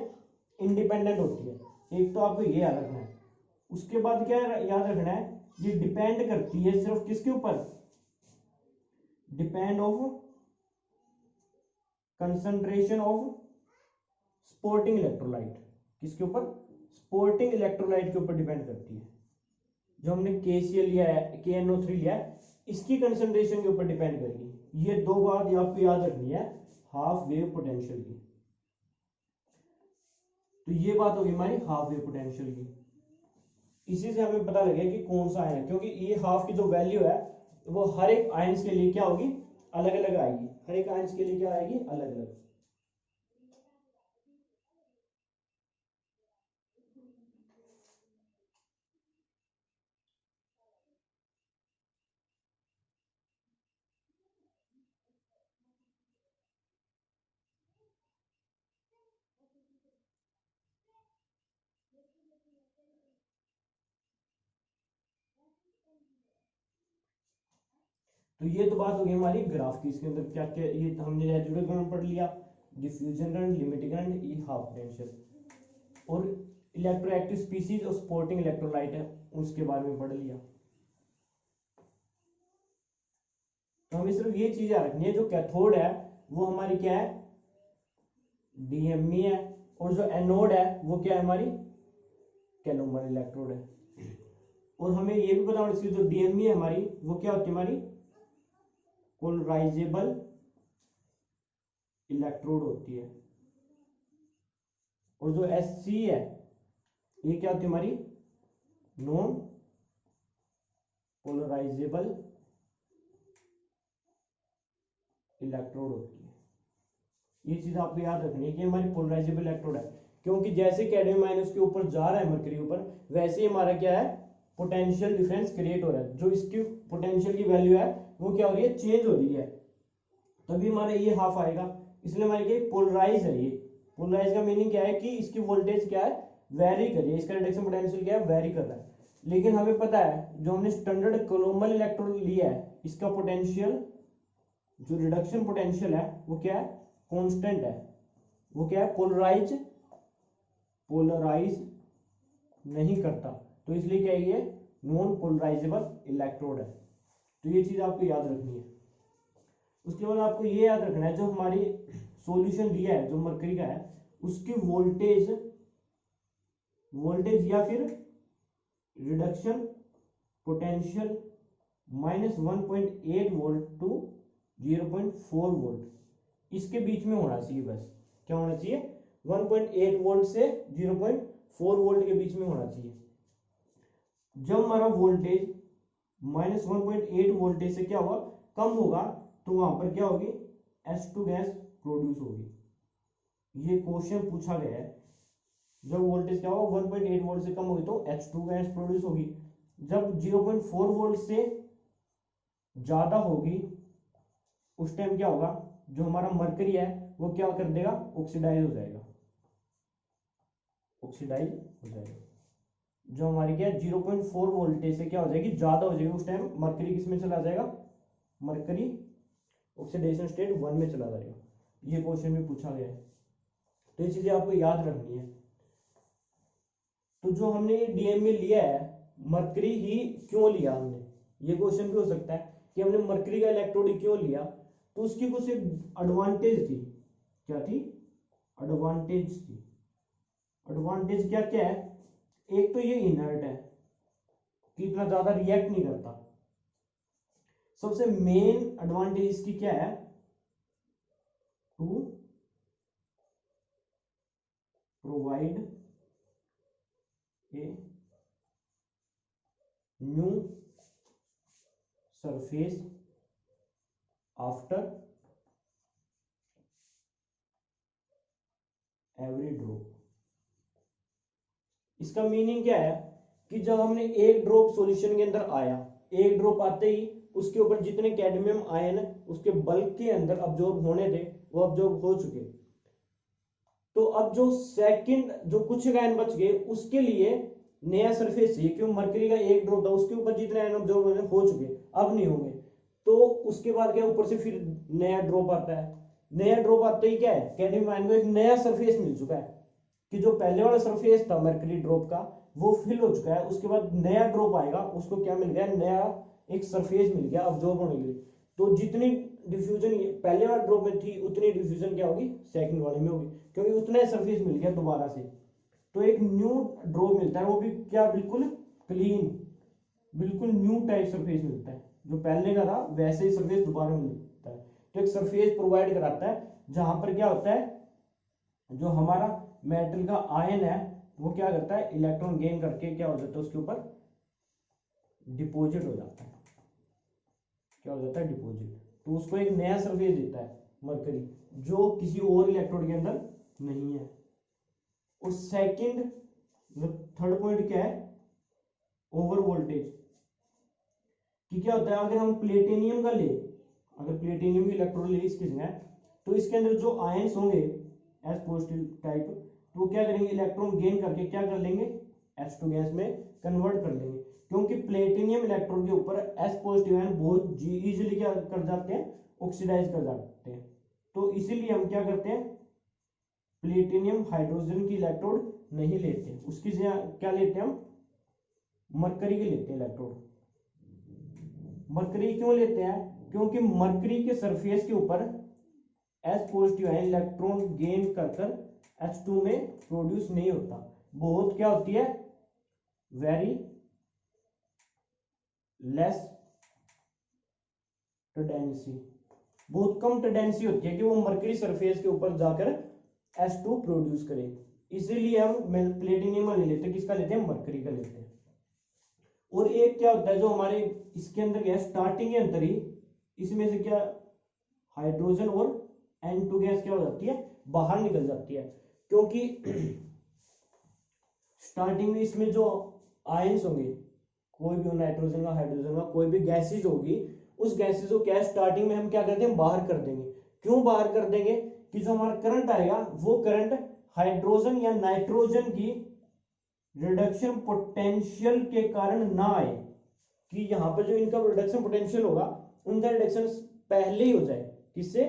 इंडिपेंडेंट होती है। एक तो आपको ये याद रखना है। उसके बाद क्या याद रखना है, ये डिपेंड करती है सिर्फ किसके ऊपर, depend of concentration of sporting electrolyte, किसके ऊपर, स्पोर्टिंग इलेक्ट्रोलाइट के ऊपर डिपेंड करती है। जो हमने KCl लिया है, KNO3 लिया है, इसकी कंसंट्रेशन के ऊपर डिपेंड करेगी। ये दो बात आपको याद रखनी है हाफ वेव पोटेंशियल की। तो ये बात होगी हमारी हाफ वेव पोटेंशियल की। इसी से हमें पता लगेगा कि कौन सा आयन है, क्योंकि ये हाफ की जो वैल्यू है वो हर एक आयंस के लिए क्या होगी, अलग अलग आएगी। हर एक आयंस के लिए क्या आएगी, अलग अलग। तो ये तो बात होगी हमारी ग्राफ की। इसके अंदर क्या क्या, ये हमने रेजिडुअल करंट पढ़ लिया, डिफ्यूजन करंट, लिमिटिंग करंट, ये हाफ पोटेंशियल, और इलेक्ट्रोएक्टिव स्पीसीज और स्पोर्टिंग इलेक्ट्रोलाइट है, उसके बारे में पढ़ लिया। तो हमें सिर्फ ये चीज याद रखनी है, जो कैथोड है वो हमारी क्या है, DMe है, और जो एनोड है वो क्या है हमारी, कैलोमर इलेक्ट्रोड है। और हमें ये भी पता होना चाहिए जो DMe है हमारी, वो क्या होती है हमारी, पोलराइजेबल इलेक्ट्रोड होती है। और जो Sc है ये क्या होती है हमारी, नॉन पोलराइजेबल इलेक्ट्रोड होती है। ये चीज आपको याद रखनी है कि हमारी पोलराइजेबल इलेक्ट्रोड है, क्योंकि जैसे कैडमियम आयन उसके ऊपर जा रहा है मरकरी ऊपर, वैसे ही हमारा क्या है, पोटेंशियल डिफरेंस क्रिएट हो रहा है। जो इसकी पोटेंशियल की वैल्यू है वो क्या हो रही है, चेंज हो रही है, तभी हमारा ये हाफ आएगा। इसलिए हमारी क्या पोलराइज है। ये पोलराइज का मीनिंग क्या है कि इसकी वोल्टेज क्या है, वेरी कर रही है, इसका रिडक्शन पोटेंशियल क्या है, वेरी कर रहा है। लेकिन हमें पता है जो हमने स्टैंडर्ड कोलोमल इलेक्ट्रोड लिया है, इसका पोटेंशियल, जो रिडक्शन पोटेंशियल है वो क्या है, कांस्टेंट है। वो क्या है, पोलराइज नहीं करता, तो इसलिए क्या है, ये नॉन पोलराइजेबल इलेक्ट्रोड है। तो ये चीज आपको याद रखनी है। उसके बाद आपको ये याद रखना है, जो हमारी सॉल्यूशन लिया है जो मरकरी का है, उसकी वोल्टेज या फिर reduction potential -1.8 volt to 0.4 volt, इसके बीच में होना चाहिए। बस क्या होना चाहिए, 1.8 वोल्ट से 0.4 वोल्ट के बीच में होना चाहिए। जब हमारा वोल्टेज -1.8 वोल्टेज से क्या होगा, कम होगा, तो वहां पर क्या होगी, H2 गैस प्रोड्यूस होगी। ये क्वेश्चन पूछा गया है। जब वोल्टेज क्या होगा, 1.8 वोल्ट से कम होगी तो H2 गैस प्रोड्यूस होगी। जब 0.4 वोल्ट से ज्यादा होगी, उस टाइम क्या होगा, जो हमारा मरकरी है वो क्या कर देगा, ऑक्सीडाइज हो जाएगा, जो हमारी क्या 0.4 वोल्टेज से क्या हो जाएगी, ज्यादा हो जाएगी, उस टाइम मरकरी किस में चला जाएगा, मरकरी ऑक्सीडेशन स्टेट 1 में चला जाएगा। ये क्वेश्चन भी पूछा गया है, तो ये चीजें आपको याद रखनी है। तो जो हमने ये DMe लिया है, मरकरी ही क्यों लिया हमने, ये क्वेश्चन भी हो सकता है कि हमने मरकरी का इलेक्ट्रोड ही क्यों लिया। तो उसकी कुछ एक एडवांटेज थी। क्या थी, एडवांटेज थी। एडवांटेज क्या क्या है, एक तो ये इनर्ट है कि इतना ज्यादा रिएक्ट नहीं करता। सबसे मेन एडवांटेज इसकी क्या है, to provide a new surface after every drop. इसका मीनिंग क्या है कि जब हमने एक ड्रॉप सॉल्यूशन के अंदर आया, एक ड्रॉप आते ही उसके ऊपर जितने कैडमियम आयन उसके बल्क के अंदर अब्जॉर्ब होने थे, वो ऑब्जॉर्ब हो चुके। तो अब जो सेकंड जो कुछ आयन बच गए उसके लिए नया सरफेस चाहिए, क्यों मरकरी का एक ड्रॉप था उसके ऊपर जितने आयन ऑब्जॉर्ब हो चुके अब नहीं होंगे। तो उसके बाद क्या ऊपर से फिर नया ड्रॉप आता है। नया ड्रॉप आते ही क्या है, कैडमियम आयन को एक नया सरफेस मिल चुका है कि जो पहले वाला सरफेस था मरकरी ड्रॉप का वो फिल हो चुका है। उसके बाद नया ड्रॉप आएगा, उसको क्या मिल गया, नया एक सरफेस मिल गया ऑब्जॉर्ब होने के लिए। तो जितनी डिफ्यूजन पहले वाले ड्रॉप में थी उतनी डिफ्यूजन क्या होगी सेकंड वाले में होगी, क्योंकि उतना सरफेस मिल गया दोबारा से। तो एक न्यू ड्रॉप मिलता है, वो भी क्या बिल्कुल क्लीन, बिल्कुल न्यू टाइप सरफेस मिलता है। जो पहले का था वैसे ही सरफेस दोबारा मिलता है। तो एक सरफेस प्रोवाइड कराता है जहां पर क्या होता है, जो हमारा मेटल का आयन है वो क्या करता है, इलेक्ट्रॉन गेन करके क्या हो जाता है उसके ऊपर डिपॉजिट हो जाता है। क्या हो जाता है, डिपॉजिट। तो उसको एक नया सरफेस देता है मरकरी, जो किसी और इलेक्ट्रोड के अंदर नहीं है। और सेकंड थर्ड पॉइंट क्या है, ओवर वोल्टेज। कि क्या होता है, अगर हम प्लेटिनियम का ले, अगर प्लेटिनियम की इलेक्ट्रोड ले इसकी जगह, तो इसके अंदर जो आयंस होंगे एस पॉजिटिव टाइप, तो वो क्या करेंगे, इलेक्ट्रॉन गेन करके क्या कर लेंगे, H2 गैस में कन्वर्ट कर लेंगे। क्योंकि प्लेटिनियम इलेक्ट्रोड के ऊपर एस पॉजिटिव आयन बहुत इजीली क्या कर जाते हैं, ऑक्सीडाइज कर जाते हैं। तो इसीलिए हम क्या करते हैं, प्लेटिनियम हाइड्रोजन की इलेक्ट्रोड नहीं लेते, उसकी जगह क्या लेते हैं हम, मरकरी के लेते हैं इलेक्ट्रोड। मरकरी क्यों लेते हैं, क्योंकि मरकरी के सरफेस के ऊपर S positive ion electron gain कर H2 में प्रोड्यूस नहीं होता, बहुत क्या होती है, वेरी लेस टेंडेंसी, बहुत कम टेंडेंसी होती है कि वो मरकरी सरफेस के ऊपर जाकर H2 प्रोड्यूस करे। इसीलिए हम प्लेटिनियम नहीं लेते, किसका लेते हैं, मरकरी का लेते हैं। और एक क्या होता है जो हमारे इसके अंदर क्या स्टार्टिंग के अंदर ही इसमें से क्या हाइड्रोजन और N2 गैस क्या हो जाती है, बाहर निकल जाती है। क्योंकि स्टार्टिंग में इसमें जो आयंस होंगे, कोई भी नाइट्रोजन का हाइड्रोजन का कोई भी गैसेज होगी, उस गैसेज को क्या स्टार्टिंग में हम क्या करते हैं, बाहर कर देंगे। क्यों बाहर कर देंगे, कि जो हमारा करंट आएगा वो करंट हाइड्रोजन या नाइट्रोजन की रिडक्शन पोटेंशियल के कारण ना आए, कि यहां पर जो इनका रिडक्शन पोटेंशियल होगा उनका रिडक्शन पहले ही हो जाए, किससे,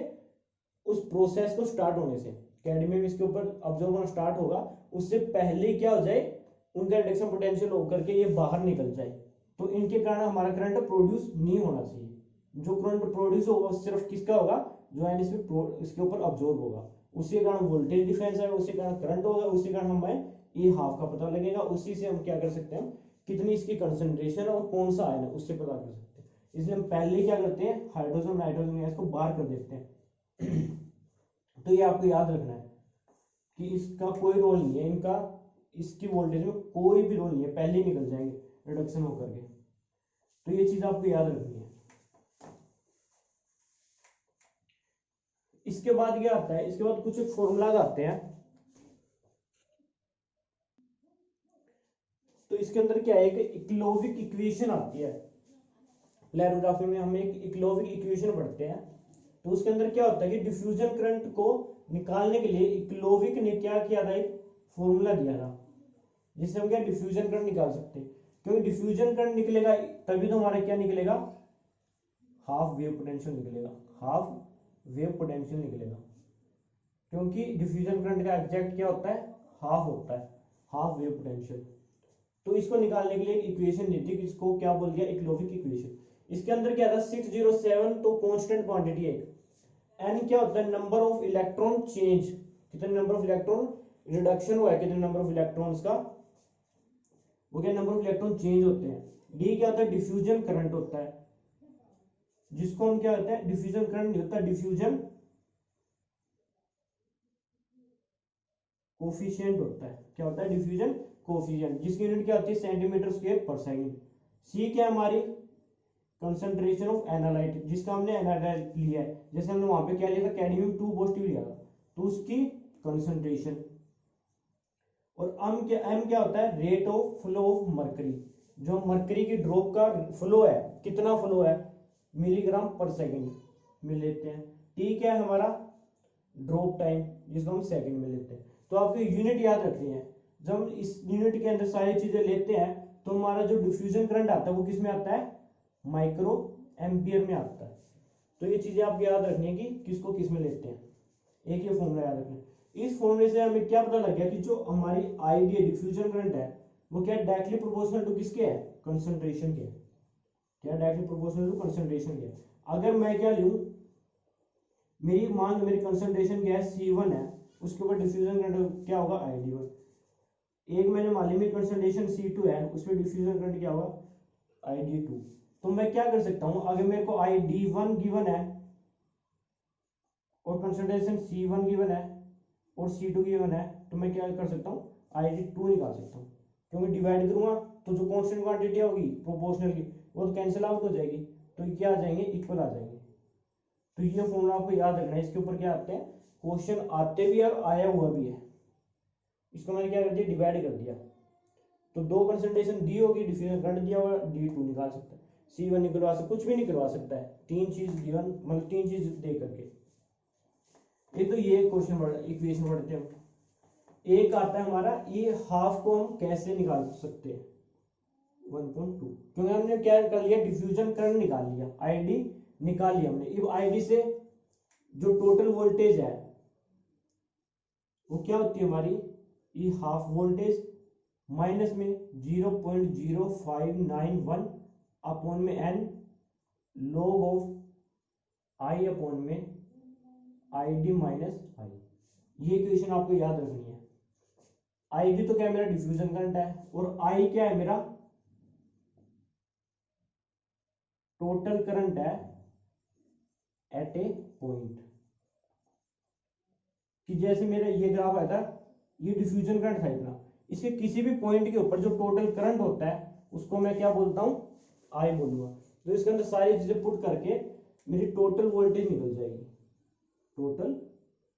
उस प्रोसेस को स्टार्ट होने से। कैडमियम इसके ऊपर ऑब्जर्व होना स्टार्ट होगा, उससे पहले क्या हो जाए, उनका रिडक्शन पोटेंशियल होकर के ये बाहर निकल जाए। तो इनके कारण हमारा करंट प्रोड्यूस नहीं होना चाहिए। जो करंट प्रोड्यूस होगा सिर्फ किसका होगा, जो है इसके ऊपर ऑब्जॉर्ब होगा, उसी के कारण वोल्टेज डिफरेंस है, उसी के कारण करंट होगा, उसी के कारण हमें ई हाफ का पता लगेगा। उसी से हम क्या कर सकते हैं, कितनी इसकी कंसंट्रेशन और कौन सा आयन है उससे पता कर सकते हैं। इसलिए हम पहले क्या करते हैं, हाइड्रोजन नाइट्रोजन गैस को बाहर कर देते हैं। तो ये आपको याद रखना है कि इसका कोई रोल नहीं है, इनका इसकी वोल्टेज में कोई भी रोल नहीं है, पहले ही निकल जाएंगे रिडक्शन होकर के। तो ये चीज आपको याद रखनी है। इसके बाद क्या आता है, इसके बाद कुछ फॉर्मूलाज आते हैं। तो इसके अंदर क्या है, एक इक्लोविक इक्वेशन आती है। प्लेरोग्राफी में हम एक इक्लोविक इक्वेशन पढ़ते हैं। तो उसके अंदर क्या होता है कि डिफ्यूजन करंट को निकालने के लिए इक्लोविक ने क्या किया था, एक फॉर्मूला दिया था जिससे हम क्या डिफ्यूजन करंट निकाल सकते हैं। क्योंकि डिफ्यूजन करंट निकलेगा तभी तो हमारा क्या निकलेगा, हाफ वेव पोटेंशियल निकलेगा, हाफ वेव पोटेंशियल निकलेगा। क्योंकि डिफ्यूजन करंट का एग्जैक्ट क्या होता है, हाफ होता है, हाफ वेव पोटेंशियल। तो इसको निकालने के लिए एक इक्वेशन दी थी, इसको क्या बोल गया, इक्लोविक इक्वेशन। इसके अंदर क्या था 607, तो कांस्टेंट क्वांटिटी है। एन क्या होता है, नंबर ऑफ इलेक्ट्रॉन चेंज, कितने नंबर ऑफ इलेक्ट्रॉन रिडक्शन हुआ है, कितने नंबर ऑफ इलेक्ट्रॉन्स का, वो क्या नंबर ऑफ इलेक्ट्रॉन चेंज होते हैं। डी क्या होता है, डिफ्यूजन करंट होता है, जिसको हम क्या होता है, डिफ्यूजन करंट नहीं होता, डिफ्यूजन कोफिशिएंट होता है। क्या होता है, डिफ्यूजन कोफिशिएंट, जिसकी यूनिट क्या होती है, सेंटीमीटर स्क्वायर पर सेकंड। सी क्या हमारी, कंसंट्रेशन ऑफ एनालाइट, जिसका हमने एनालाइट लिया है, जैसे हमने वहां पे क्या लिया था, कैडमियम 2 पॉजिटिव लिया था, तो उसकी कंसंट्रेशन। और एम क्या होता है, rate of flow of mercury, जो मरकरी की ड्रॉप का फ्लो है, कितना फ्लो है, मिलीग्राम पर सेकंड में लेते हैं। टी क्या है हमारा, ड्रॉप टाइम, जिसको हम सेकंड में लेते हैं। तो आपको यूनिट याद रखनी है। जब हम इस यूनिट के अंदर सारी चीजें लेते हैं तो हमारा जो डिफ्यूजन करंट आता है वो किस में आता है, माइक्रो एम्पियर में आता है। तो ये चीजें आपको याद रखनी है कि किसको किस में लेते हैं। एक ये फॉर्मूला याद रखना है। इस फॉर्मूले से हमें क्या पता लग गया कि जो हमारी आईडी डिफ्यूजन करंट है वो क्या डायरेक्टली प्रोपोर्शनल टू किसके है, कंसंट्रेशन के। क्या डायरेक्टली प्रोपोर्शनल टू कंसंट्रेशन के। अगर मैं क्या लूं, मेरी मान लो मेरी कंसंट्रेशन क्या है C1 है, उसके ऊपर डिफ्यूजन करंट क्या होगा ID1। एक मैंने मान ली मेरी कंसंट्रेशन C2 है, उसमें डिफ्यूजन करंट क्या होगा ID2। तो मैं क्या कर सकता हूं, अगर मेरे को ID1 गिवन है और कंसंट्रेशन C1 गिवन है और C2 गिवन है, तो मैं क्या कर सकता हूं ID2 निकाल सकता हूं। क्योंकि डिवाइड करूंगा तो जो कांस्टेंट क्वांटिटी होगी प्रोपोर्शनल की वो तो कैंसिल आउट हो जाएगी, तो ये क्या आ जाएंगे, इक्वल आ जाएंगे। तो ये फॉर्मूला आपको याद रखना है। इसके ऊपर क्या आते हैं क्वेश्चन, आते भी है और आया हुआ भी है। इसको मैंने क्या कर दिया, डिवाइड कर दिया। तो दो कंसंट्रेशन दी होगी, डिफ्यूजन करंट दिया हुआ, D2 निकाल सकता है। C1 निकलवा सकता, कुछ भी निकलवा सकता है, तीन चीज गिवन, मतलब तीन चीज दे करके। एक तो ये क्वेश्चन इक्वेशन पढ़ते हैं। एक आता है हमारा ये हाफ को हम कैसे निकाल सकते हैं 1.2, क्योंकि हमने क्या कर लिया, डिफ्यूजन करंट निकाल लिया, आईडी निकाल लिया हमने। अब आईडी से जो टोटल वोल्टेज है वो क्या होती है हमारी, ये हाफ वोल्टेज माइनस में 0.0591 अपॉन में n log of I upon में ID माइनस I। ये इक्वेशन आपको याद रखनी है। ID तो क्या है मेरा डिफ्यूजन करंट है और I क्या है मेरा टोटल करंट है एट ए पॉइंट। कि जैसे मेरा ये ग्राफ आया था, ये डिफ्यूजन करंट था इतना, इसके किसी भी पॉइंट के ऊपर जो टोटल करंट होता है उसको मैं क्या बोलता हूं, आई बोलूंगा। तो इसके अंदर सारी चीजें पुट करके मेरी टोटल वोल्टेज निकल जाएगी, टोटल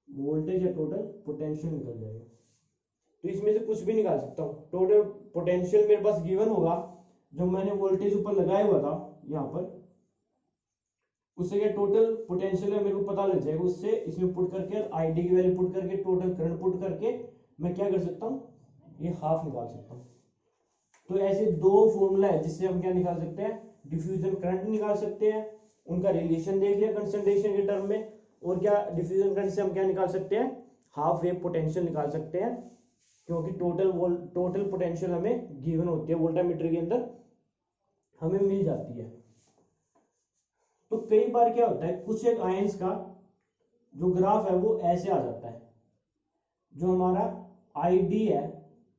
वोल्टेज या टोटल पोटेंशियल निकल जाएगा। तो इसमें से कुछ भी निकाल सकता हूँ। टोटल पोटेंशियल मेरे पास गिवन होगा, जो मैंने वोल्टेज ऊपर लगाया हुआ था यहाँ पर, उससे क्या टोटल पोटेंशियल है मेरे को पता लग जाएगा। उससे इसमें पुट करके आईडी की वैल्यू पुट करके टोटल करंट पुट करके मैं क्या कर सकता हूँ, ये हाफ निकाल सकता हूँ। तो ऐसे दो फॉर्मूला है जिससे हम क्या निकाल सकते हैं, डिफ्यूजन करंट निकाल सकते हैं। उनका रिलेशन देख लिया कंसंट्रेशन के टर्म में। और क्या डिफ्यूजन करंट से हम क्या निकाल सकते हैं, हाफ वेव पोटेंशियल निकाल सकते हैं, क्योंकि टोटल पोटेंशियल हमें गिवन होती है वोल्टामीटर के अंदर, हमें मिल जाती है। तो कई बार क्या होता है, कुछ एक आयंस का जो ग्राफ है वो ऐसे आ जाता है, जो हमारा ID है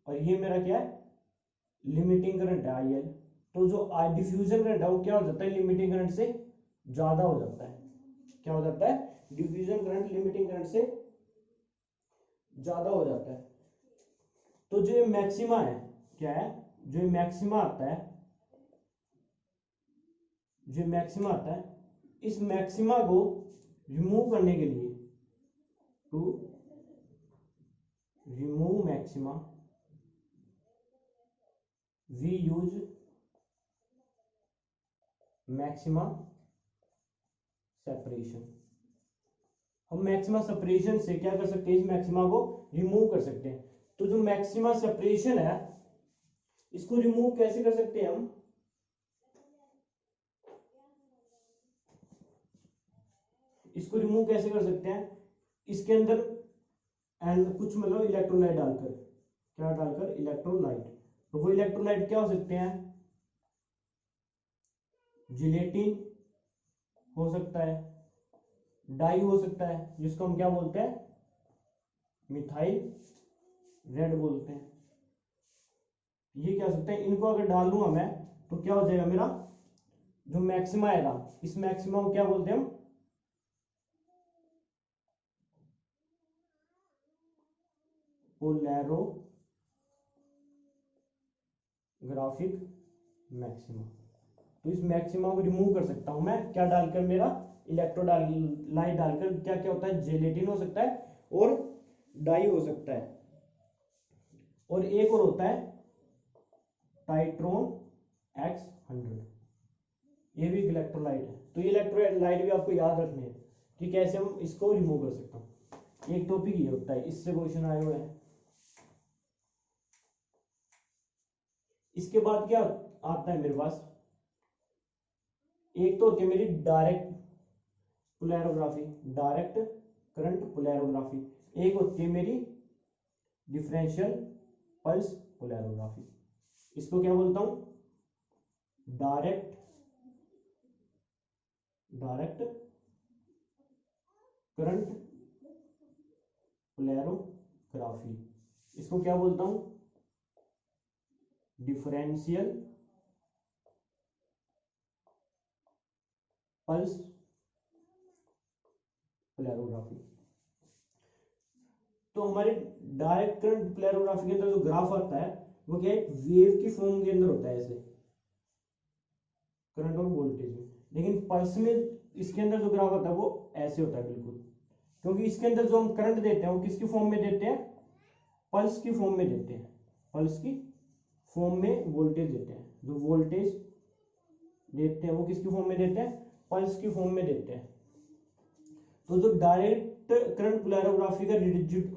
और ये मेरा क्या है लिमिटिंग करंट है IL। तो जो डिफ्यूजन करंट है वो क्या हो जाता है, लिमिटिंग करंट से ज्यादा हो जाता है। क्या हो जाता है, डिफ्यूजन करंट लिमिटिंग करंट से ज्यादा हो जाता है। तो जो मैक्सिमा है, क्या है, जो मैक्सिमा आता है, जो मैक्सिमा आता है, इस मैक्सिमा को रिमूव करने के लिए, to remove maxima we use maxima separation. हम मैक्सिमा सेपरेशन से क्या कर सकते हैं, इस मैक्सिमा को रिमूव कर सकते हैं। तो जो मैक्सिमा सेपरेशन है इसको रिमूव कैसे कर सकते हैं हम, इसको रिमूव कैसे कर सकते हैं, इसके अंदर एंड कुछ मतलब इलेक्ट्रोलाइट डालकर, क्या डालकर, इलेक्ट्रोलाइट। तो वो इलेक्ट्रोलाइट क्या हो सकते हैं, जिलेटिन हो सकता है, डाई हो सकता है, जिसको हम क्या बोलते हैं, मिथाइल रेड बोलते हैं। ये क्या हो सकते हैं, इनको अगर डाल लूंगा मैं तो क्या हो जाएगा, मेरा जो मैक्सिमा आएगा, इस मैक्सिमा को क्या बोलते हैं हम, पोलैरोग्राफिक मैक्सिमा। तो इस मैक्सिमा को रिमूव कर सकता हूं मैं क्या डालकर, मेरा इलेक्ट्रोलाइट डालकर। क्या क्या होता है, जेलेटिन हो सकता है और डाई हो सकता है, और एक और होता है टाइट्रोन X100, ये भी इलेक्ट्रोलाइट है। तो ये इलेक्ट्रोलाइट भी आपको याद रखने हैं कि कैसे हम इसको रिमूव कर सकते हैं। एक टॉपिक ये होता है, इससे क्वेश्चन आए हुए हैं। इसके बाद क्या आता है मेरे पास, एक तो होती है मेरी direct polarography, direct current polarography, एक होती है मेरी डिफरेंशियल पल्स पोलैरोग्राफी। इसको क्या बोलता हूं, डायरेक्ट करंट पोलैरोग्राफी। इसको क्या बोलता हूं, डिफरेंशियल पल्स पोलैरोग्राफी। तो हमारे डायरेक्ट करंट पोलैरोग्राफी के अंदर जो ग्राफ आता है वो क्या है, वेव की फॉर्म के अंदर होता है ऐसे, करंट और वोल्टेज में। लेकिन पल्स में इसके अंदर जो ग्राफ आता है वो ऐसे होता है बिल्कुल, क्योंकि इसके अंदर जो हम करंट देते हैं वो किसकी फॉर्म में देते हैं, पल्स की फॉर्म में देते हैं, पल्स की फॉर्म में वोल्टेज देते हैं। जो वोल्टेज देते हैं वो किसकी फॉर्म में देते हैं, पल्स की फॉर्म में देते हैं। तो जो डायरेक्ट करंट पोलैरोग्राफी का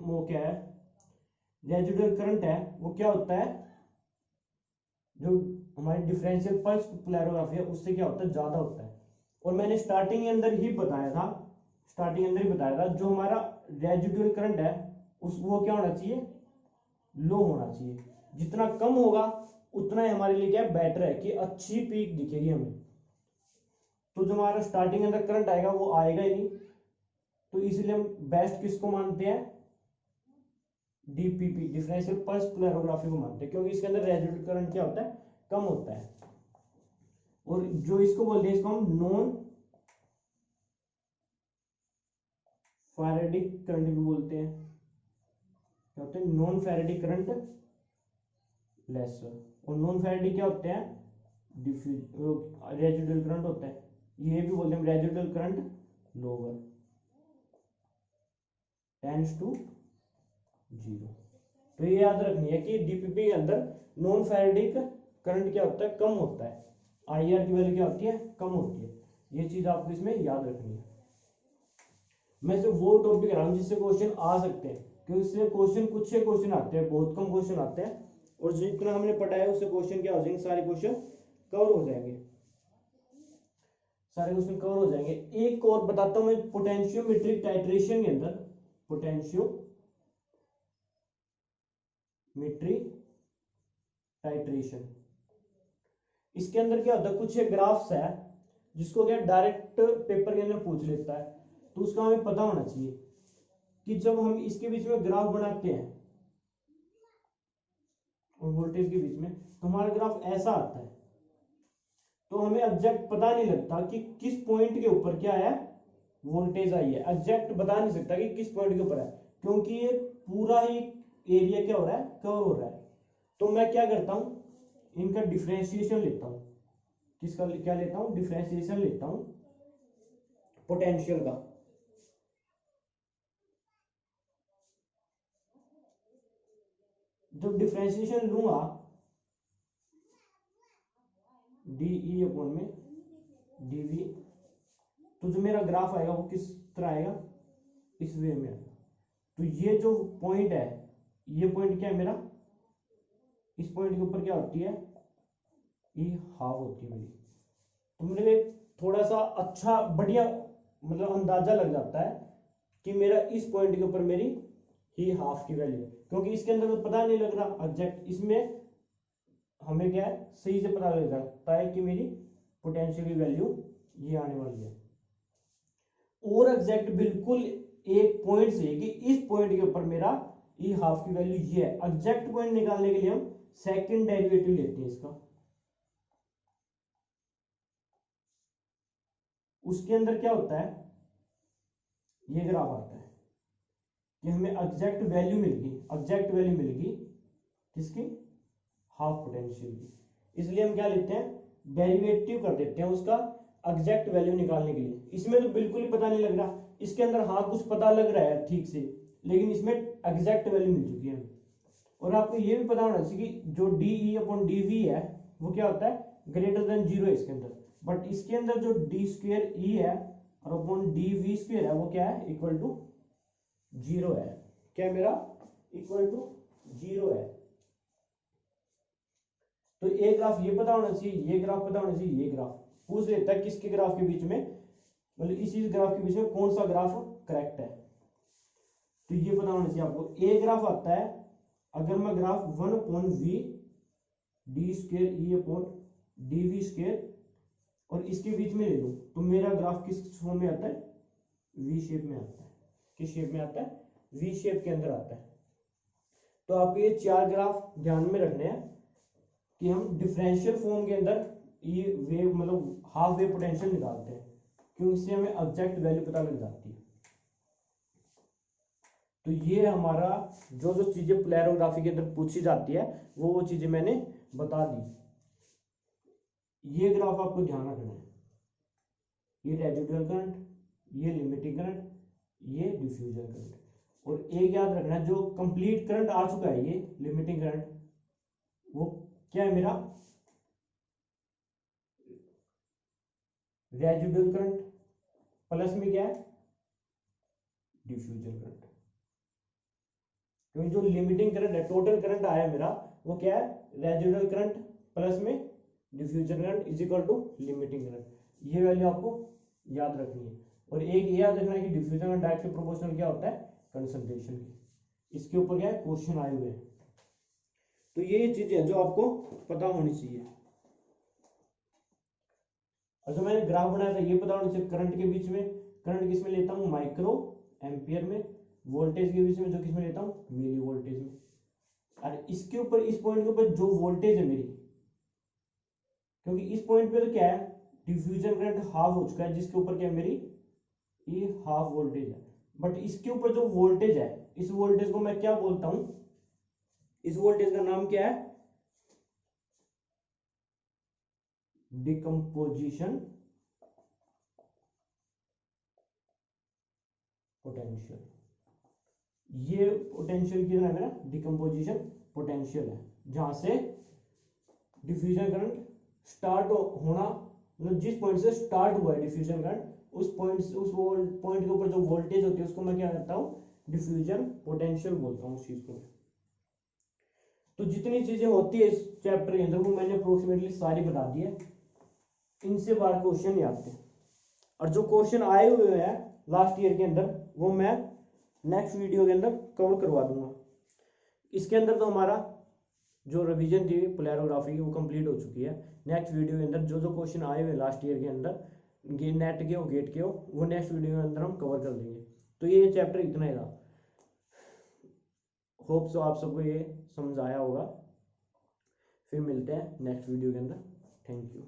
वो क्या है, रेजिडुअल करंट है, वो क्या होता है, जो हमारी डिफरेंशियल पल्स पोलैरोग्राफी है उससे क्या होता है, ज्यादा होता है। और मैंने स्टार्टिंग के अंदर ही बताया था, जो हमारा रेजिडुअल करंट है उस वो क्या होना चाहिए, लो होना चाहिए। जितना कम होगा उतना ही हमारे लिए क्या बेटर है, कि अच्छी पीक दिखेगी हमें। तो जो हमारा स्टार्टिंग अंदर करंट आएगा वो आएगा ही नहीं, तो इसलिए हम बेस्ट किसको मानते हैं, डीपीपी, डिफरेंशियल पल्स पोलैरोग्राफी को मानते हैं, क्योंकि इसके अंदर रेजिडुअल करंट क्या होता है, कम होता है। और जो इसको बोलते हैं, इसको हम नॉन फैराडिक करंट भी बोलते हैं। क्या होते हैं, नॉन फैराडिक करंट लेसर, और नॉन फैराडिक क्या होते हैं, रेजिडुअल करंट होता है। ये भी बोलते हैं residual current lower tends to 0। तो ये याद रखनी है कि डीपीपी के अंदर नॉन फैराडिक करंट क्या होता है, कम होता है, आईआर की वैल्यू क्या होती है, कम होती है। ये चीज आपको इसमें याद रखनी है। मैं सिर्फ वो टॉपिक रहा हूं जिससे क्वेश्चन आ सकते हैं, क्योंकि इससे क्वेश्चन कुछ से क्वेश्चन आते हैं, बहुत कम क्वेश्चन आते हैं, और जितना हमने पढ़ा है उससे क्वेश्चन क्या हो जाएंगे, सारे क्वेश्चन कवर हो जाएंगे, सारे क्वेश्चन कवर हो जाएंगे। एक और बताता हूं मैं, पोटेंशियोमेट्रिक टाइट्रेशन के अंदर, पोटेंशियोमेट्रिक टाइट्रेशन, इसके अंदर क्या होता है, कुछ ग्राफ्स है जिसको क्या डायरेक्ट पेपर के अंदर पूछ लेता है, तो उसका हमें पता होना चाहिए कि जब हम इसके बीच में ग्राफ बनाते हैं और वोल्टेज के बीच में, तो हमारा ग्राफ ऐसा आता है, तो हमें एग्जैक्ट पता नहीं लगता कि किस पॉइंट के ऊपर क्या है, वोल्टेज आई है, एग्जैक्ट बता नहीं सकता कि किस पॉइंट के ऊपर है, क्योंकि ये पूरा ही एरिया क्या हो रहा है, कवर हो रहा है। तो मैं क्या करता हूं, इनका डिफरेंशिएशन लेता हूं, किसका क्या लेता हूं, डिफरेंशिएशन लेता हूं पोटेंशियल का। जब डिफरेंशिएशन लूंगा डीई अपॉन में डीवी, तो जो मेरा ग्राफ आएगा वो किस तरह आएगा, इस वे में आएगा। तो ये जो पॉइंट है, ये पॉइंट क्या है मेरा, इस पॉइंट के ऊपर क्या होती है, ये हाफ होती है मेरी। तो मुझे थोड़ा सा अच्छा बढ़िया मतलब अंदाजा लग जाता है कि मेरा इस पॉइंट के ऊपर मेरी ही हाफ की वैल्यू, क्योंकि इसके अंदर तो पता नहीं लग रहा एग्जैक्ट, इसमें हमें क्या है सही से पता लग जाता है कि मेरी पोटेंशियल की वैल्यू ये आने वाली है। और एग्जैक्ट बिल्कुल एक पॉइंट से कि इस पॉइंट के ऊपर मेरा ई हाफ की वैल्यू ये है, एग्जैक्ट पॉइंट निकालने के लिए हम सेकंड डेरिवेटिव लेते हैं इसका। उसके अंदर क्या होता है, ये ग्राफ आता है कि हमें एग्जैक्ट वैल्यू मिल गई किसकी, हाफ पोटेंशियल की। इसलिए हम क्या लेते हैं, डेरिवेटिव कर देते हैं उसका एग्जैक्ट वैल्यू निकालने के लिए। इसमें तो बिल्कुल ही पता नहीं लग रहा, इसके अंदर हाँ कुछ पता लग रहा है ठीक से, लेकिन इसमें एग्जैक्ट वैल्यू मिल चुकी है। और आपको ये भी पता होना चाहिए कि जो डीई अपॉन डीवी है वो क्या होता है, ग्रेटर देन 0 है इसके अंदर, बट इसके अंदर जो डी स्क्वेयर ई है और अपॉन डी वी स्क्वेयर है वो क्या है, इक्वल टू जीरो है, क्या मेरा इक्वल टू जीरो है। तो ये ग्राफ ये पता होना चाहिए, ये ग्राफ पता होना चाहिए, ये ग्राफ पूछ लेता है किसके ग्राफ के बीच में, मतलब इसी ग्राफ के बीच में कौन सा ग्राफ करेक्ट है। तो ये पता होना चाहिए आपको। ए ग्राफ आता है अगर मैं graph 1/v d square e upon d v square और इसके बीच में ले लूं तो मेरा ग्राफ किस फॉर्म में आता है, वी शेप में आता है। किस शेप में आता है, वी शेप के अंदर आता है। तो आपको ये चार ग्राफ ध्यान में रखने हैं कि हम डिफरेंशियल फॉर्म के अंदर ये वेव मतलब हाफ वेव पोटेंशियल निकालते हैं, क्योंकि इससे हमें एग्जैक्ट वैल्यू पता लग जाती है। तो ये हमारा जो जो चीजें पोलैरोग्राफी के अंदर पूछी जाती है वो चीजें मैंने बता दी। ये ग्राफ आपको ध्यान रखना है, ये रेजिडुअल करंट, ये लिमिटिंग करंट, ये डिफ्यूजन करंट। और एक याद रखना है, जो कंप्लीट करंट आ चुका है ये लिमिटिंग करंट, वो क्या है मेरा रेजिडुअल करंट, प्लस में क्या है डिफ्यूजन करंट। क्योंकि जो लिमिटिंग करंट है, टोटल करंट आया मेरा, वो क्या है रेजिडुअल करंट प्लस में diffusion current is equal to limiting current. ये वैल्यू आपको याद रखनी है। और एक ये याद रखना है कि डिफ्यूजन करंट डायरेक्टली प्रोपोर्शनल क्या होता है कंसंट्रेशन के। इसके ऊपर क्या है क्वेश्चन आए हुए हैं। तो ये चीजें जो आपको पता होनी चाहिए। और जो मैंने ग्राफ बनाया था ये पता होना चाहिए करंट के बीच में, करंट किस में लेता हूँ माइक्रो एम्पियर में, वोल्टेज के बीच में जो किस में लेता हूँ मिली वोल्टेज में। और इसके ऊपर इस पॉइंट के ऊपर जो वोल्टेज है मेरी, क्योंकि इस पॉइंट पे तो क्या है डिफ्यूजन करंट हाफ हो चुका है, जिसके ऊपर क्या है मेरी ये हाफ वोल्टेज है। बट इसके ऊपर जो वोल्टेज है, इस वोल्टेज को मैं क्या बोलता हूं, इस वोल्टेज का नाम क्या है डिकम्पोजिशन पोटेंशियल। ये पोटेंशियल कितना है मेरा डिकम्पोजिशन पोटेंशियल है, जहां से डिफ्यूजन करंट स्टार्ट होना, मतलब जिस पॉइंट से स्टार्ट हुआ है डिफ्यूजन करंट, उस पॉइंट से उस पॉइंट के ऊपर जो वोल्टेज होती है उसको मैं क्या कहता हूं डिफ्यूजन पोटेंशियल बोलता हूं उस चीज को। तो जितनी चीजें होती है इस चैप्टर के अंदर वो मैंने अप्रोक्सीमेटली सारी बता दी है। इनसे बाहर क्वेश्चन नहीं आते। और जो क्वेश्चन आए हुए हैं लास्ट ईयर के अंदर वो मैं नेक्स्ट वीडियो के अंदर कवर करवा दूंगा। इसके अंदर तो हमारा जो रिवीजन थी पोलैरोग्राफी की वो कंप्लीट हो चुकी है। नेक्स्ट वीडियो के अंदर जो जो क्वेश्चन आए हुए लास्ट ईयर के अंदर नेट के हो गेट के हो वो नेक्स्ट वीडियो के अंदर हम कवर कर लेंगे। तो ये चैप्टर इतना ही था। होप सो आप सबको ये समझ आया होगा। फिर मिलते हैं नेक्स्ट वीडियो के अंदर। Thank you.